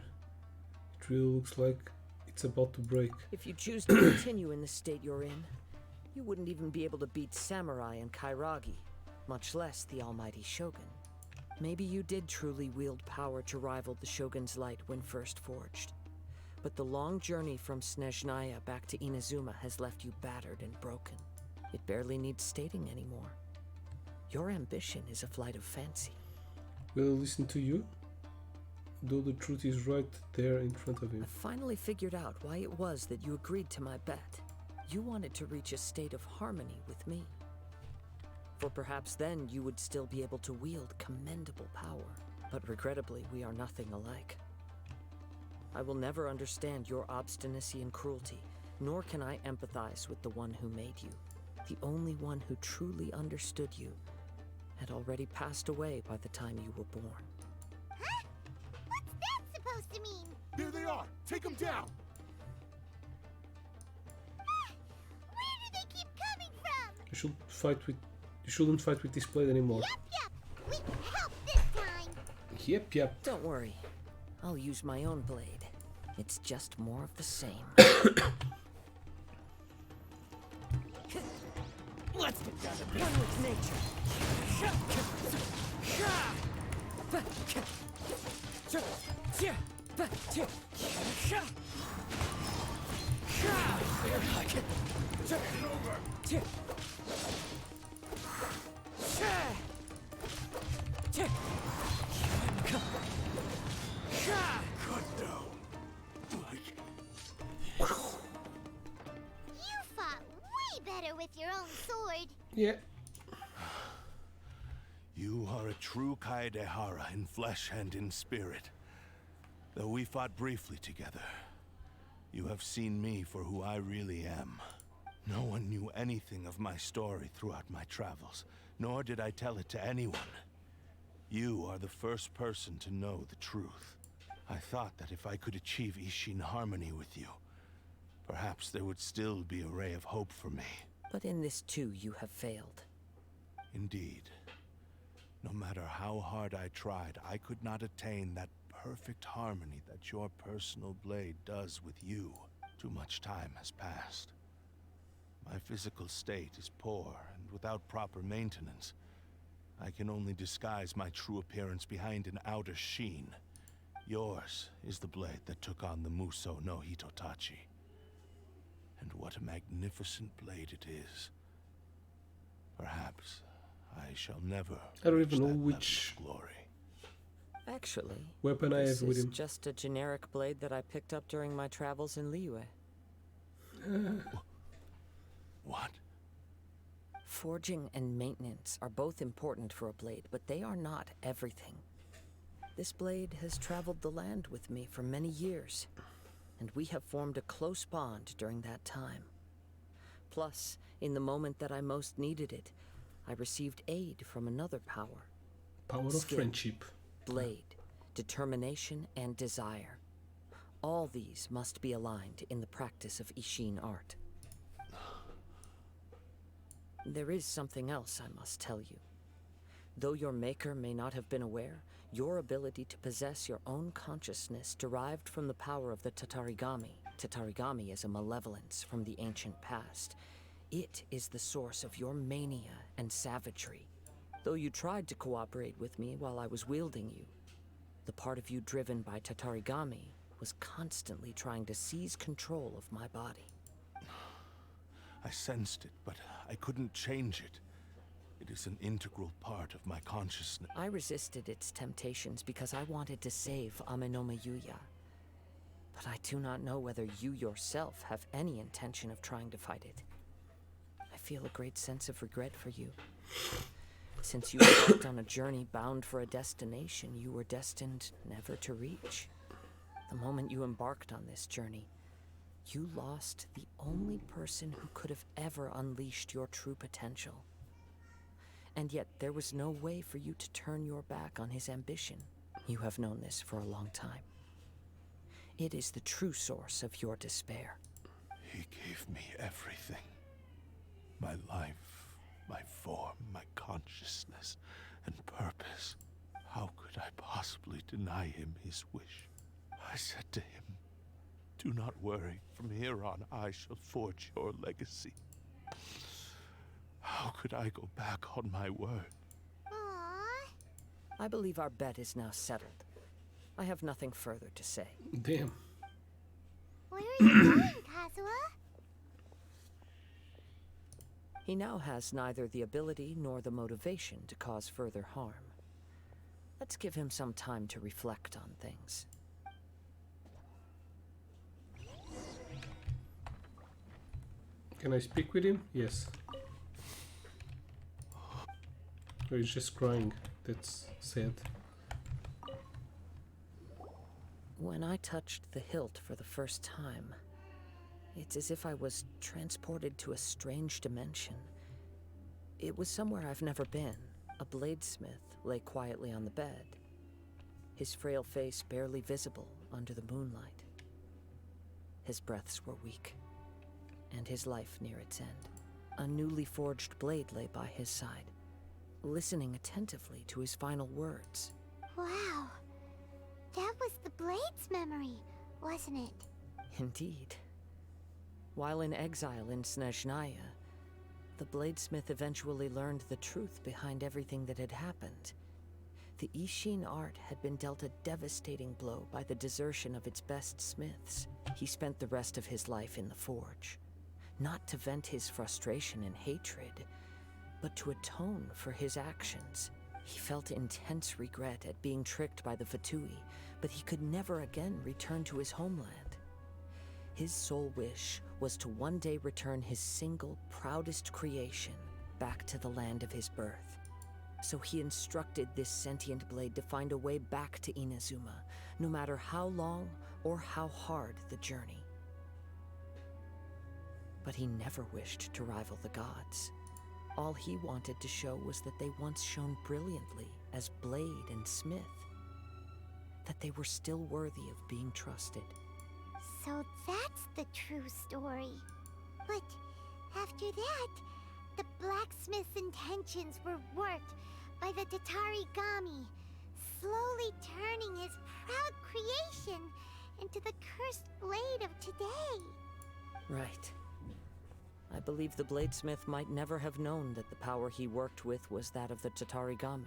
It really looks like it's about to break. If you choose to continue in the state you're in, you wouldn't even be able to beat Samurai and Kairagi, much less the almighty Shogun. Maybe you did truly wield power to rival the Shogun's light when first forged. But the long journey from Snezhnaya back to Inazuma has left you battered and broken. It barely needs stating anymore. Your ambition is a flight of fancy. Will he listen to you? Though the truth is right there in front of him. I finally figured out why it was that you agreed to my bet. You wanted to reach a state of harmony with me. For perhaps then you would still be able to wield commendable power. But regrettably, we are nothing alike. I will never understand your obstinacy and cruelty, nor can I empathize with the one who made you. The only one who truly understood you had already passed away by the time you were born. Huh? What's that supposed to mean? There they are! Take them down! Where do they keep coming from? You shouldn't fight with this blade anymore. Yep. We can help this time. Yep. Don't worry. I'll use my own blade. It's just more of the same. Let's get down to one with nature. You fought way better with your own sword. Yeah. You are a true Kaedehara in flesh and in spirit. Though we fought briefly together, you have seen me for who I really am. No one knew anything of my story throughout my travels, nor did I tell it to anyone. You are the first person to know the truth. I thought that if I could achieve Ishin harmony with you, perhaps there would still be a ray of hope for me. But in this too, you have failed. Indeed. No matter how hard I tried, I could not attain that perfect harmony that your personal blade does with you. Too much time has passed. My physical state is poor, and without proper maintenance, I can only disguise my true appearance behind an outer sheen. Yours is the blade that took on the Muso no Hitotachi. And what a magnificent blade it is. Perhaps I shall never I don't reach even know that level which of glory. Actually, weapon I this have with is him. just a generic blade that I picked up during my travels in Liyue. What? Forging and maintenance are both important for a blade, but they are not everything. This blade has traveled the land with me for many years, and we have formed a close bond during that time. Plus, in the moment that I most needed it, I received aid from another power. Power of Skill, friendship. blade, determination, and desire. All these must be aligned in the practice of Ishin art. There is something else I must tell you. Though your maker may not have been aware, your ability to possess your own consciousness derived from the power of the Tatarigami. Tatarigami is a malevolence from the ancient past. It is the source of your mania and savagery. Though you tried to cooperate with me while I was wielding you, the part of you driven by Tatarigami was constantly trying to seize control of my body. I sensed it, but I couldn't change it. It is an integral part of my consciousness. I resisted its temptations because I wanted to save Amenoma Yuya. But I do not know whether you yourself have any intention of trying to fight it. I feel a great sense of regret for you. Since you embarked on a journey bound for a destination you were destined never to reach. The moment you embarked on this journey, You lost the only person who could have ever unleashed your true potential. And yet there was no way for you to turn your back on his ambition. You have known this for a long time. It is the true source of your despair. He gave me everything. My life, my form, my consciousness, and purpose. How could I possibly deny him his wish? I said to him, "Do not worry. From here on, I shall forge your legacy." How could I go back on my word? Aww. I believe our bet is now settled. I have nothing further to say. Damn. Where are you going, Kazuha? He now has neither the ability nor the motivation to cause further harm. Let's give him some time to reflect on things. Can I speak with him? Yes. Oh, he's just crying. That's sad. When I touched the hilt for the first time, it's as if I was transported to a strange dimension. It was somewhere I've never been. A bladesmith lay quietly on the bed, his frail face barely visible under the moonlight. His breaths were weak, and his life near its end. A newly forged blade lay by his side, listening attentively to his final words. Wow. That was the Blade's memory, wasn't it? Indeed. While in exile in Snezhnaya, the bladesmith eventually learned the truth behind everything that had happened. The Ishin art had been dealt a devastating blow by the desertion of its best smiths. He spent the rest of his life in the forge, not to vent his frustration and hatred, but to atone for his actions. He felt intense regret at being tricked by the Fatui, but he could never again return to his homeland. His sole wish was to one day return his single, proudest creation back to the land of his birth. So he instructed this sentient blade to find a way back to Inazuma, no matter how long or how hard the journey. But he never wished to rival the gods. All he wanted to show was that they once shone brilliantly as blade and smith, that they were still worthy of being trusted. So that's the true story. But after that, the blacksmith's intentions were worked by the Tatarigami, slowly turning his proud creation into the cursed blade of today. Right. I believe the bladesmith might never have known that the power he worked with was that of the Tatarigami.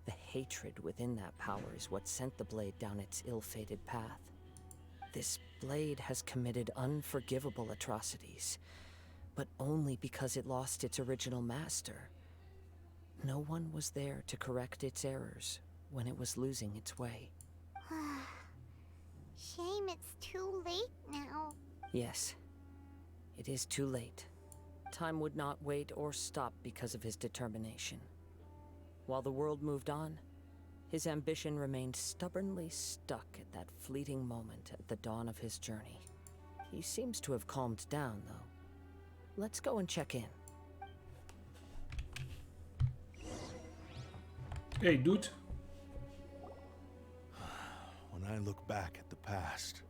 The hatred within that power is what sent the blade down its ill-fated path. This blade has committed unforgivable atrocities, but only because it lost its original master. No one was there to correct its errors when it was losing its way. Shame it's too late now. Yes, it is too late. Time would not wait or stop because of his determination. While the world moved on, his ambition remained stubbornly stuck at that fleeting moment at the dawn of his journey. He seems to have calmed down, though. Let's go and check in. Hey, dude. When I look back at the past,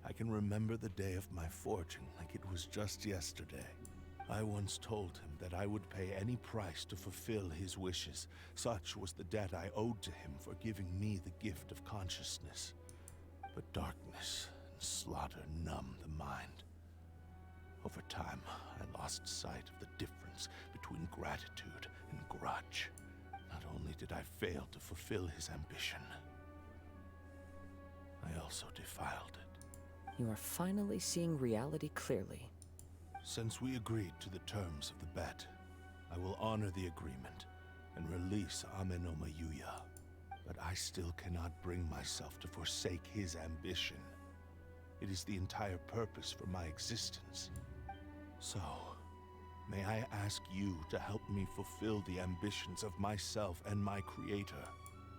I can remember the day of my forging like it was just yesterday. I once told him that I would pay any price to fulfill his wishes. Such was the debt I owed to him for giving me the gift of consciousness. But darkness and slaughter numbed the mind. Over time, I lost sight of the difference between gratitude and grudge. Not only did I fail to fulfill his ambition, I also defiled it. You are finally seeing reality clearly. Since we agreed to the terms of the bet, I will honor the agreement and release Amenoma Yuya. But I still cannot bring myself to forsake his ambition. It is the entire purpose for my existence. So, may I ask you to help me fulfill the ambitions of myself and my creator?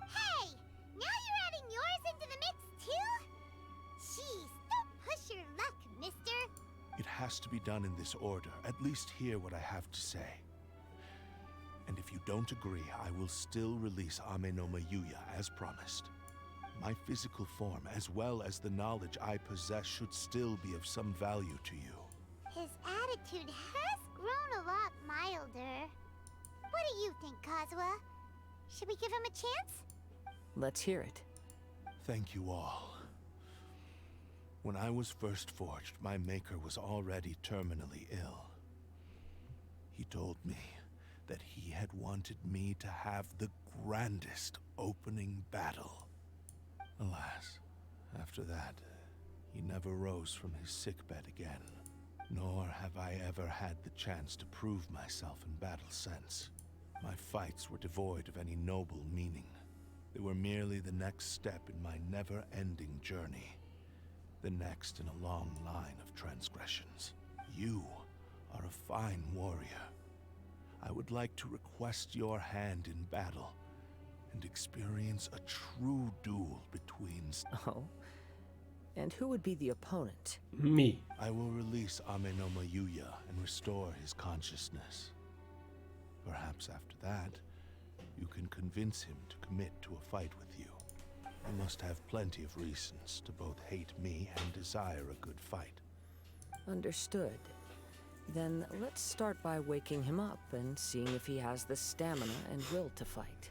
Hey! Now you're adding yours into the mix too? Jeez, don't push your luck. has to be done in this order, at least hear what I have to say. And if you don't agree, I will still release Ame no Mayuya as promised. My physical form, as well as the knowledge I possess, should still be of some value to you. His attitude has grown a lot milder. What do you think, Kazuha? Should we give him a chance? Let's hear it. Thank you all. When I was first forged, my maker was already terminally ill. He told me that he had wanted me to have the grandest opening battle. Alas, after that, he never rose from his sickbed again. Nor have I ever had the chance to prove myself in battle since. My fights were devoid of any noble meaning. They were merely the next step in my never-ending journey. The next in a long line of transgressions. You are a fine warrior. I would like to request your hand in battle and experience a true duel between... Oh? And who would be the opponent? Me. I will release Ame no Mayuya and restore his consciousness. Perhaps after that, you can convince him to commit to a fight with you. You must have plenty of reasons to both hate me and desire a good fight. Understood. Then let's start by waking him up and seeing if he has the stamina and will to fight.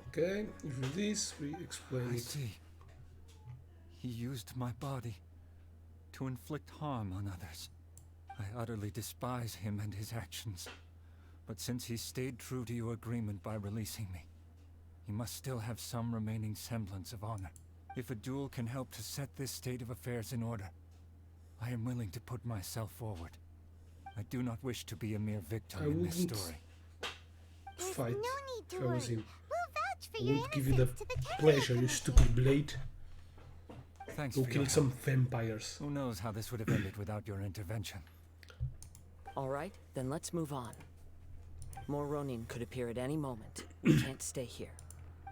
Okay, for this we explain I it. see. He used my body to inflict harm on others. I utterly despise him and his actions. But since he stayed true to your agreement by releasing me, he must still have some remaining semblance of honor. If a duel can help to set this state of affairs in order, I am willing to put myself forward. I do not wish to be a mere victim I in this wouldn't story. There's Fight. no need to If I was worry. him. We'll vouch for I your won't give you the innocence to the pleasure, you Technical stupid blade. Thanks Go for your kill help. some vampires. Who knows how this would have ended without your intervention? All right, then let's move on. More Ronin could appear at any moment. We can't stay here.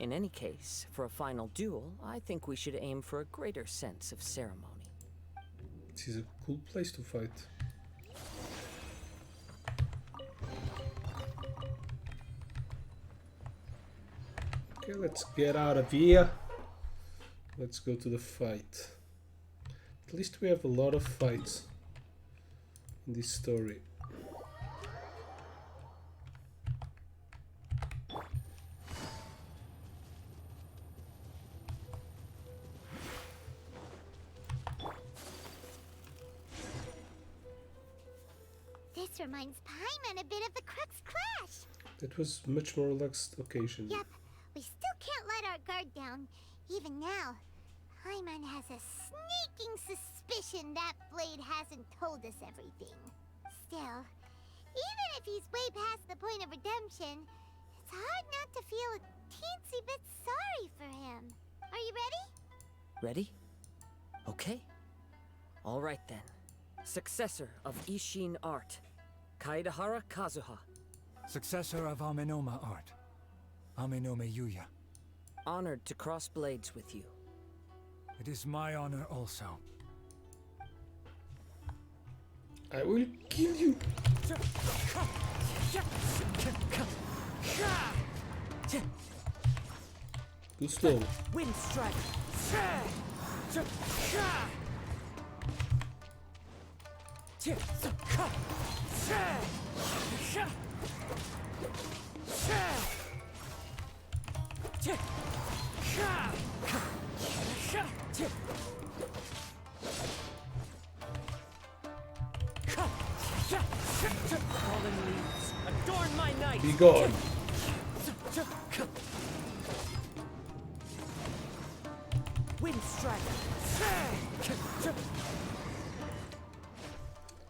In any case, for a final duel, I think we should aim for a greater sense of ceremony. This is a cool place to fight. Okay, let's get out of here. Let's go to the fight. At least we have a lot of fights in this story. This reminds Paimon a bit of the Crux Clash. That was much more relaxed occasion. Yep, we still can't let our guard down. Even now, Paimon has a sneaking suspicion that Blade hasn't told us everything. Still, even if he's way past the point of redemption, it's hard not to feel a teensy bit sorry for him. Are you ready? Ready? Okay. All right then. Successor of Ishin art, Kaedahara Kazuha. Successor of Amenoma art, Amenome Yuya. Honored to cross blades with you. It is my honor also. I will kill you. Too slow. Wind strike. Fallen leaves, adorn my night! Be gone. Wind strike.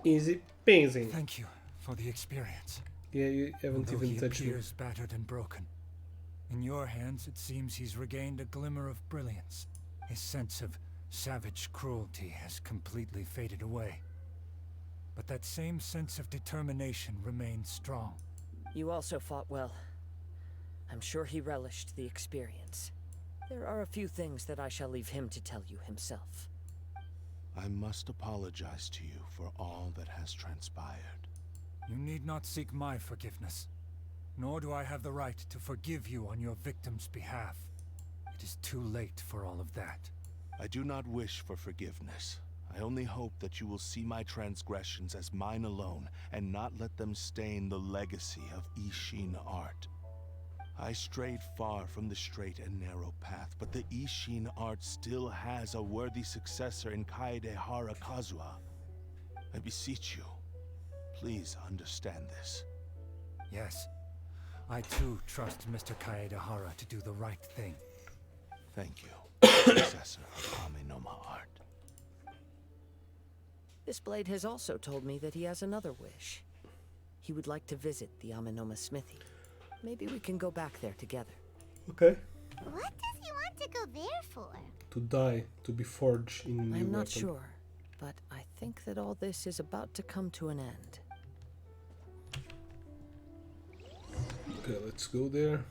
Easy peasy. Thank you for the experience. Yeah, you haven't Although even he touched me. appears battered and broken, in your hands it seems he's regained a glimmer of brilliance. His sense of savage cruelty has completely faded away. But that same sense of determination remains strong. You also fought well. I'm sure he relished the experience. There are a few things that I shall leave him to tell you himself. I must apologize to you for all that has transpired. You need not seek my forgiveness. Nor do I have the right to forgive you on your victim's behalf. It is too late for all of that. I do not wish for forgiveness. I only hope that you will see my transgressions as mine alone and not let them stain the legacy of Ishin art. I strayed far from the straight and narrow path, but the Ishin art still has a worthy successor in Kaedehara Kazuha. I beseech you, please understand this. Yes, I too trust Mr. Kaedehara to do the right thing. Thank you, successor of Amenoma art. This blade has also told me that he has another wish. He would like to visit the Amenoma smithy. Maybe we can go back there together. Okay. What does he want to go there for? To die, to be forged in a new I'm not weapon. sure, but I think that all this is about to come to an end. Okay, let's go there.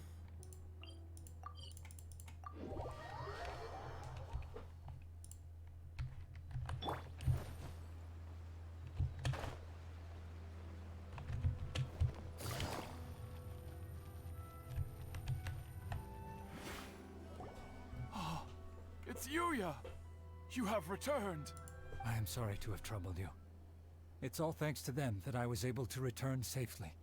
It's Yuya! You have returned! I am sorry to have troubled you. It's all thanks to them that I was able to return safely.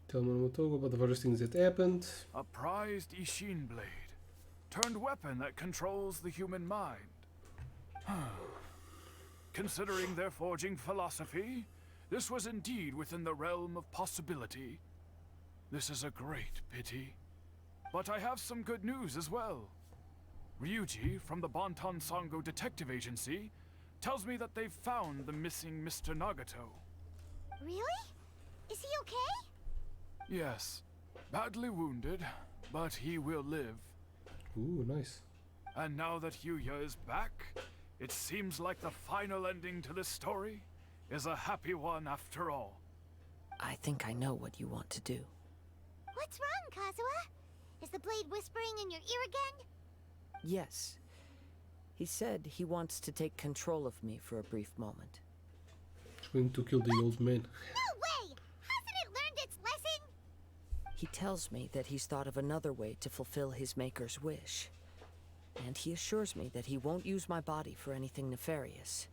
Tell Monomotogo about the various things that happened. A prized Ishin blade, turned weapon that controls the human mind. Considering their forging philosophy, this was indeed within the realm of possibility. This is a great pity. But I have some good news as well. Ryuji, from the Bonton Sango Detective Agency, tells me that they've found the missing Mr. Nagato. Really? Is he okay? Yes, badly wounded, but he will live. Ooh, nice. And now that Yuya is back, it seems like the final ending to this story is a happy one after all. I think I know what you want to do. What's wrong, Kazuha? Is the blade whispering in your ear again? Yes. He said he wants to take control of me for a brief moment. It's going to kill the old man. No way! Hasn't it learned its lesson? He tells me that he's thought of another way to fulfill his maker's wish. And he assures me that he won't use my body for anything nefarious.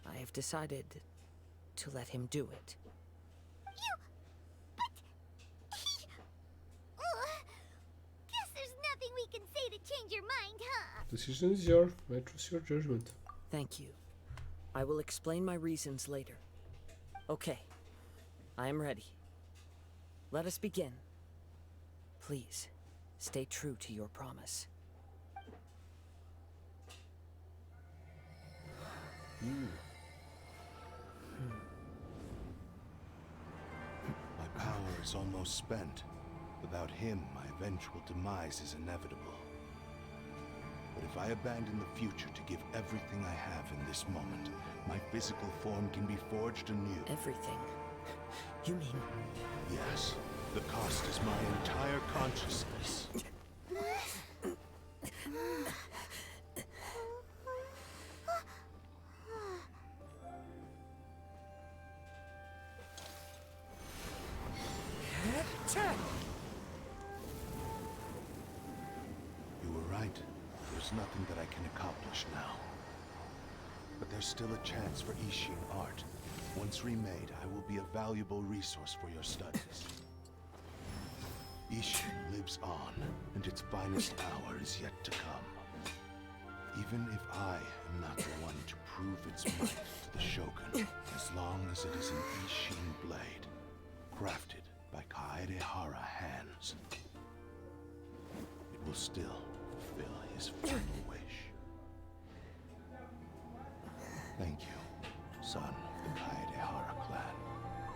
I have decided to let him do it. Guess there's nothing we can say to change your mind, huh? Decision is yours. I trust your judgment. Thank you. I will explain my reasons later. Okay. I am ready. Let us begin. Please, stay true to your promise. My power is almost spent. Without him, my eventual demise is inevitable. But if I abandon the future to give everything I have in this moment, my physical form can be forged anew. Everything? You mean... Yes, the cost is my entire consciousness. You were right. There's nothing that I can accomplish now. But there's still a chance for Ishin art. Once remade, I will be a valuable resource for your studies. Ishin lives on, and its finest hour is yet to come. Even if I am not the one to prove its might to the Shogun, as long as it is an Ishin blade, crafted by Kaedehara hands, it will still fulfill his final wish. Thank you, son of the Kaedehara clan.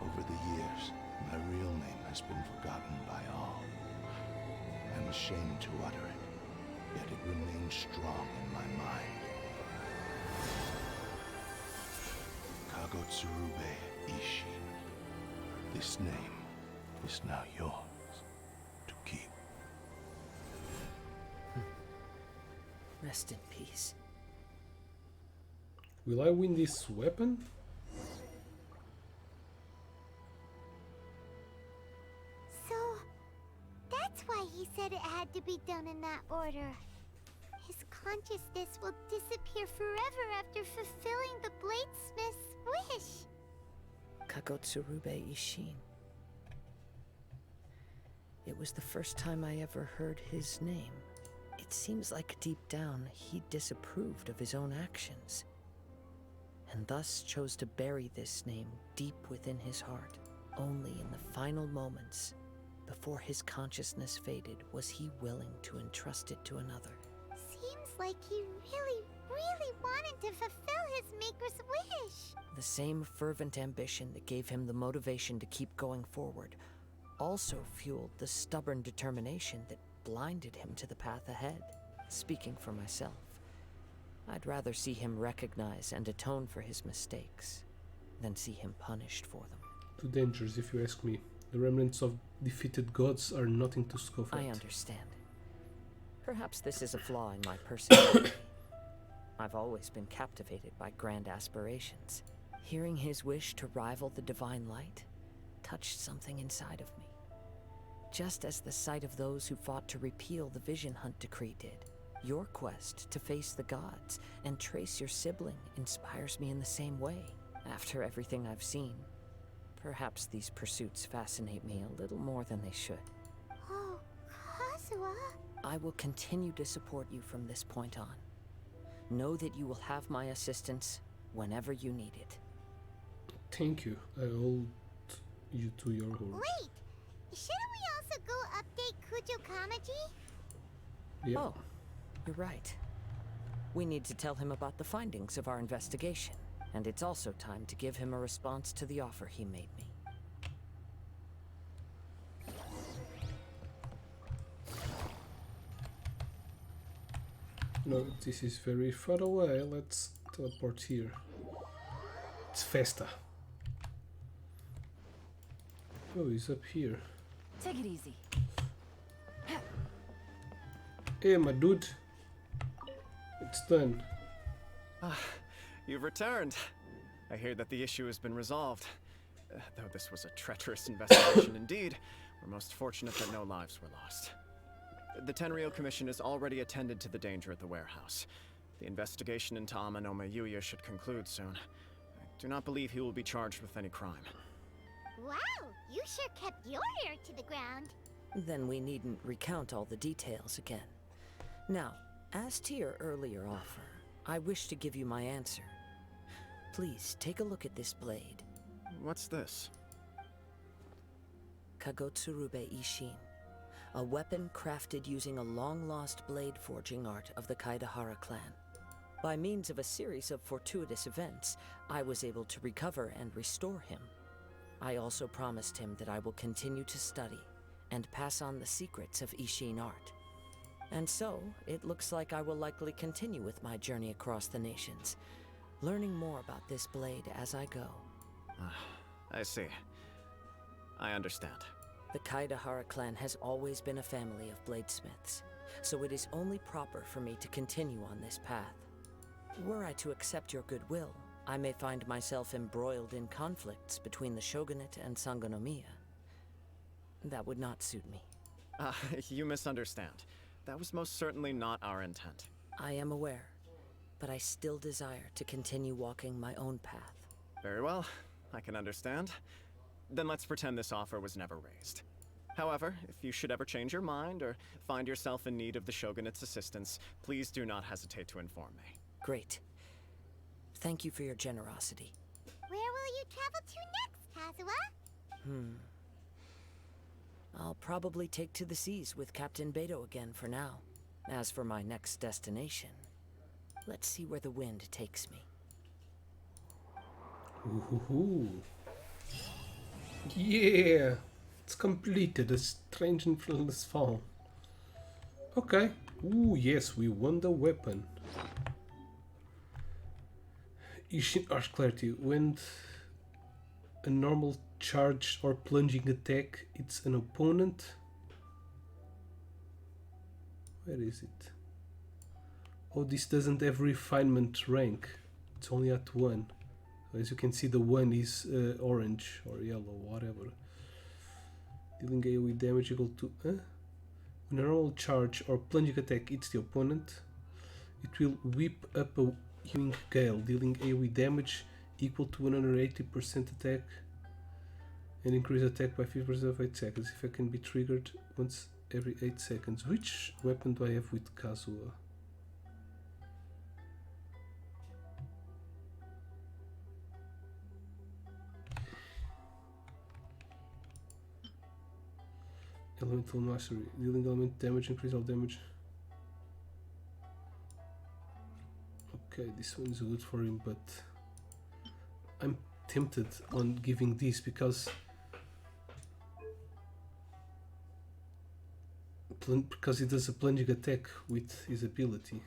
Over the years, my real name has been forgotten by all. I'm ashamed to utter it, yet it remains strong in my mind. Kagotsurube Ishin. This name is now yours to keep. Rest in peace. Will I win this weapon? So, that's why he said it had to be done in that order. His consciousness will disappear forever after fulfilling the bladesmith's wish. Kagotsurube Ishin. It was the first time I ever heard his name. It seems like deep down he disapproved of his own actions, and thus chose to bury this name deep within his heart. Only in the final moments, before his consciousness faded, was he willing to entrust it to another. Seems like he really wanted to fulfill his maker's wish. The same fervent ambition that gave him the motivation to keep going forward also fueled the stubborn determination that blinded him to the path ahead. Speaking for myself, I'd rather see him recognize and atone for his mistakes than see him punished for them. Too dangerous, if you ask me. The remnants of defeated gods are nothing to scoff at. I understand. Perhaps this is a flaw in my personality. I've always been captivated by grand aspirations. Hearing his wish to rival the divine light touched something inside of me. Just as the sight of those who fought to repeal the Vision Hunt decree did. Your quest to face the gods and trace your sibling inspires me in the same way. After everything I've seen, perhaps these pursuits fascinate me a little more than they should. Oh, Kazuha. I will continue to support you from this point on. Know that you will have my assistance whenever you need it. Thank you. I hold you to your word. Wait! Shouldn't we also go update Kujo Kamaji? Yeah. Oh, you're right. We need to tell him about the findings of our investigation, and it's also time to give him a response to the offer he made me. No, this is very far away. Let's teleport here. It's Festa. Oh, he's up here. Take it easy. Hey, my dude. It's done. You've returned. I hear that the issue has been resolved. Though this was a treacherous investigation indeed, we're most fortunate that no lives were lost. The Tenryou Commission has already attended to the danger at the warehouse. The investigation into Amanome Yuya should conclude soon. I do not believe he will be charged with any crime. Wow, you sure kept your ear to the ground. Then we needn't recount all the details again. Now, as to your earlier offer, I wish to give you my answer. Please take a look at this blade. What's this? Kagotsurube Ishin. A weapon crafted using a long-lost blade forging art of the Kaidahara clan. By means of a series of fortuitous events, I was able to recover and restore him. I also promised him that I will continue to study and pass on the secrets of Ishin art. And so, it looks like I will likely continue with my journey across the nations, learning more about this blade as I go. I see. I understand. The Kaidahara clan has always been a family of bladesmiths, so it is only proper for me to continue on this path. Were I to accept your goodwill, I may find myself embroiled in conflicts between the shogunate and Sangonomiya. That would not suit me. You misunderstand. That was most certainly not our intent. I am aware, but I still desire to continue walking my own path. Very well, I can understand. Then let's pretend this offer was never raised. However, if you should ever change your mind or find yourself in need of the shogunate's assistance, please do not hesitate to inform me. Great. Thank you for your generosity. Where will you travel to next, Kazuha? I'll probably take to the seas with Captain Beto again for now. As for my next destination, let's see where the wind takes me. Ooh. Yeah! It's completed. A strange influence fall. Okay. Ooh, yes, we won the weapon. Ishin Harsh Clarity. When a normal charge or plunging attack, it's an opponent. Where is it? Oh, this doesn't have refinement rank. It's only at 1. As you can see, the 1 is orange or yellow, whatever. Dealing AoE damage equal to... When a normal charge or plunging attack hits the opponent, it will whip up a healing gale, dealing AoE damage equal to 180% attack and increase attack by 50% of 8 seconds. If I can be triggered once every 8 seconds. Which weapon do I have with Kazuha? Elemental Mastery. Dealing element damage, increase all damage. Okay, this one's good for him, but I'm tempted on giving this because he does a plunging attack with his ability.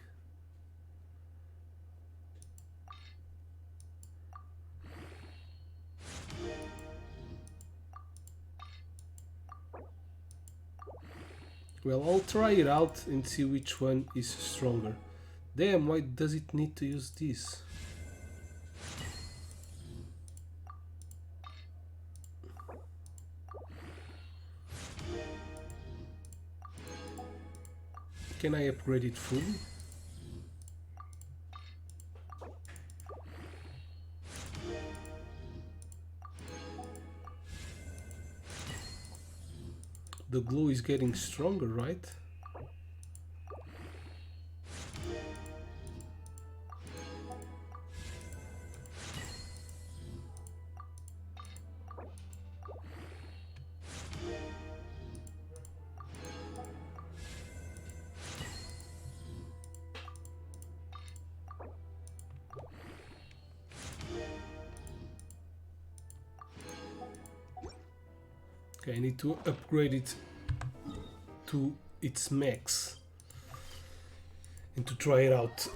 Well, I'll try it out and see which one is stronger. Damn, why does it need to use this? Can I upgrade it fully? The glow is getting stronger, right? Okay, I need to upgrade it to its max and to try it out.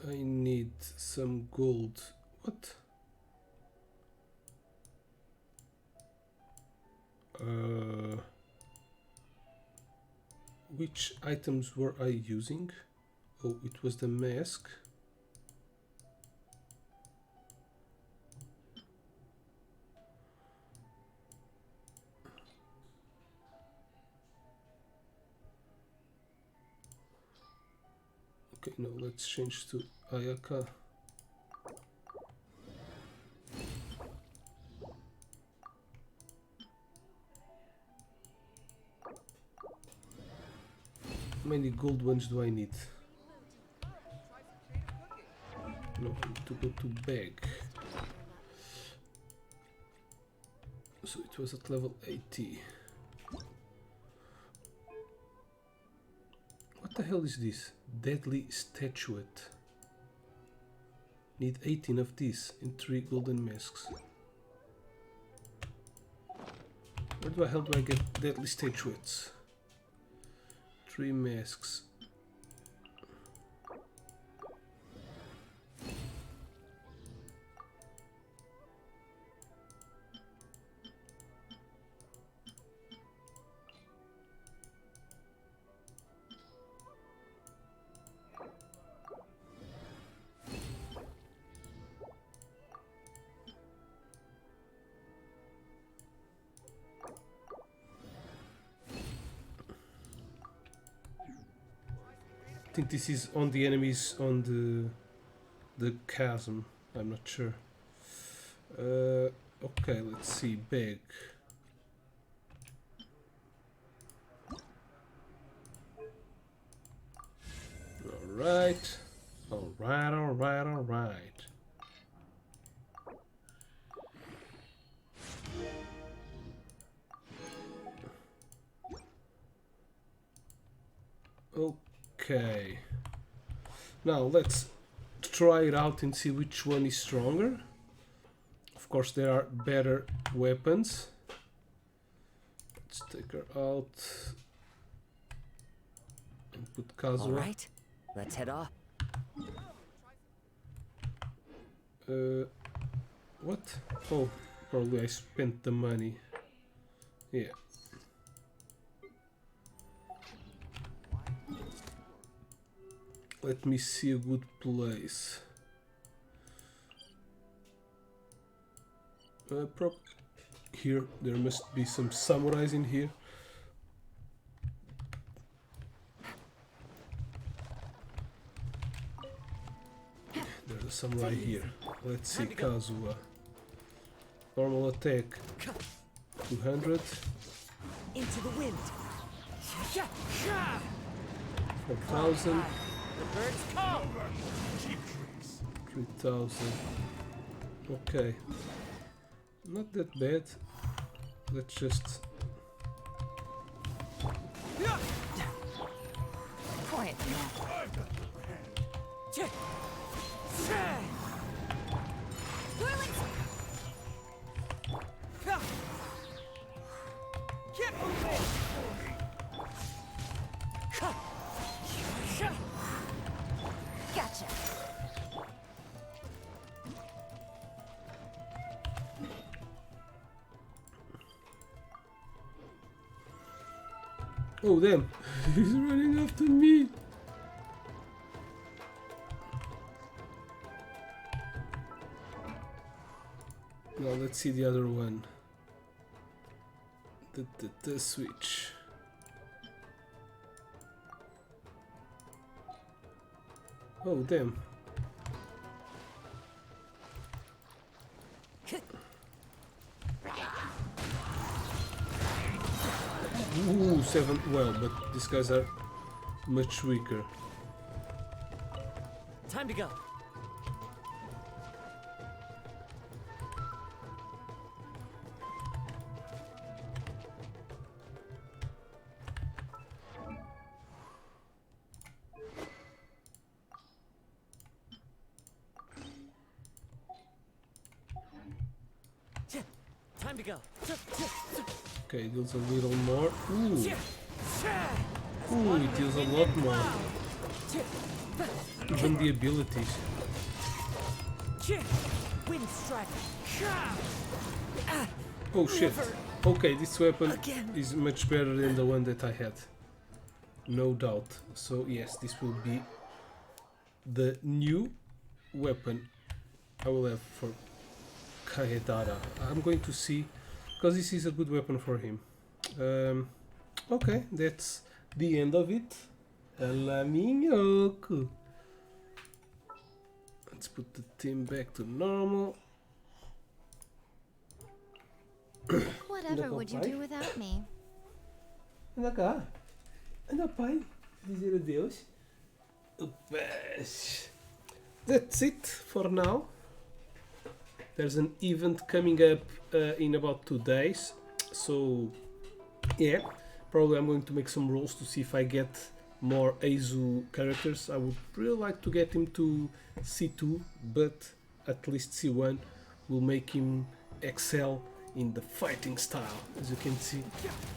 I need some gold. What? Which items were I using? Oh, it was the mask. Okay, no, let's change to Ayaka. How many gold ones do I need? No, I need to go to bag. So it was at level 80. What the hell is this? Deadly statuette. Need 18 of these and 3 golden masks. Where the hell do I get deadly statuettes? 3 masks. I think this is on the enemies on the chasm. I'm not sure. Okay, let's see. Bag. Alright. Alright. Okay. Now let's try it out and see which one is stronger. Of course, there are better weapons. Let's take her out and put Kazuha. All right, let's head off. What? Oh, Probably I spent the money. Yeah. Let me see a good place. Here, there must be some samurais in here. There's a samurai here. Let's see, Kazuha. Normal attack 200. Into the wind. 4,000. The birds come. 3,000. Okay. Not that bad. Let's just... Quiet now. Get moving. Gotcha. Oh damn! He's running after me! Now let's see the other one. The switch. Oh damn. Ooh, 7. Well, but these guys are much weaker. Time to go. Time to go. Okay, it deals a little more. Ooh. Ooh, it deals a lot more. Even the abilities. Wind strike. Oh shit. Okay, this weapon is much better than the one that I had. No doubt. So yes, this will be the new weapon I will have for Kaedara. I'm going to see, because this is a good weapon for him. Okay, that's the end of it. Alla minhoco. Let's put the team back to normal. Whatever would you do without me? Anda cá. Anda pai. Dizer adeus. Opas. That's it for now. There's an event coming up in about 2 days. So, yeah. Probably I'm going to make some rolls to see if I get more Aizu characters. I would really like to get him to C2, but at least C1 will make him excel in the fighting style. As you can see,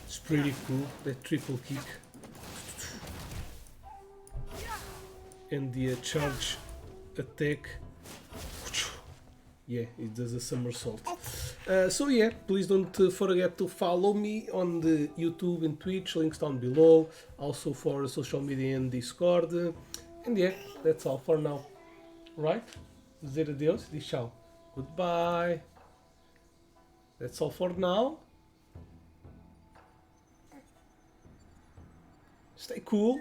it's pretty cool, that triple kick. And the charge attack. Yeah, it does a somersault. So yeah, please don't forget to follow me on the YouTube and Twitch, links down below. Also for social media and Discord. And yeah, that's all for now. Right? Dizer adeus, diz tchau. Goodbye. That's all for now. Stay cool.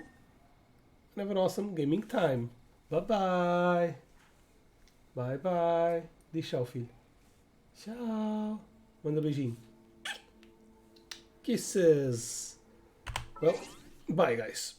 And have an awesome gaming time. Bye bye. Bye bye. Diz tchau, filho. Tchau. Manda beijinho. Kisses. Well, bye guys.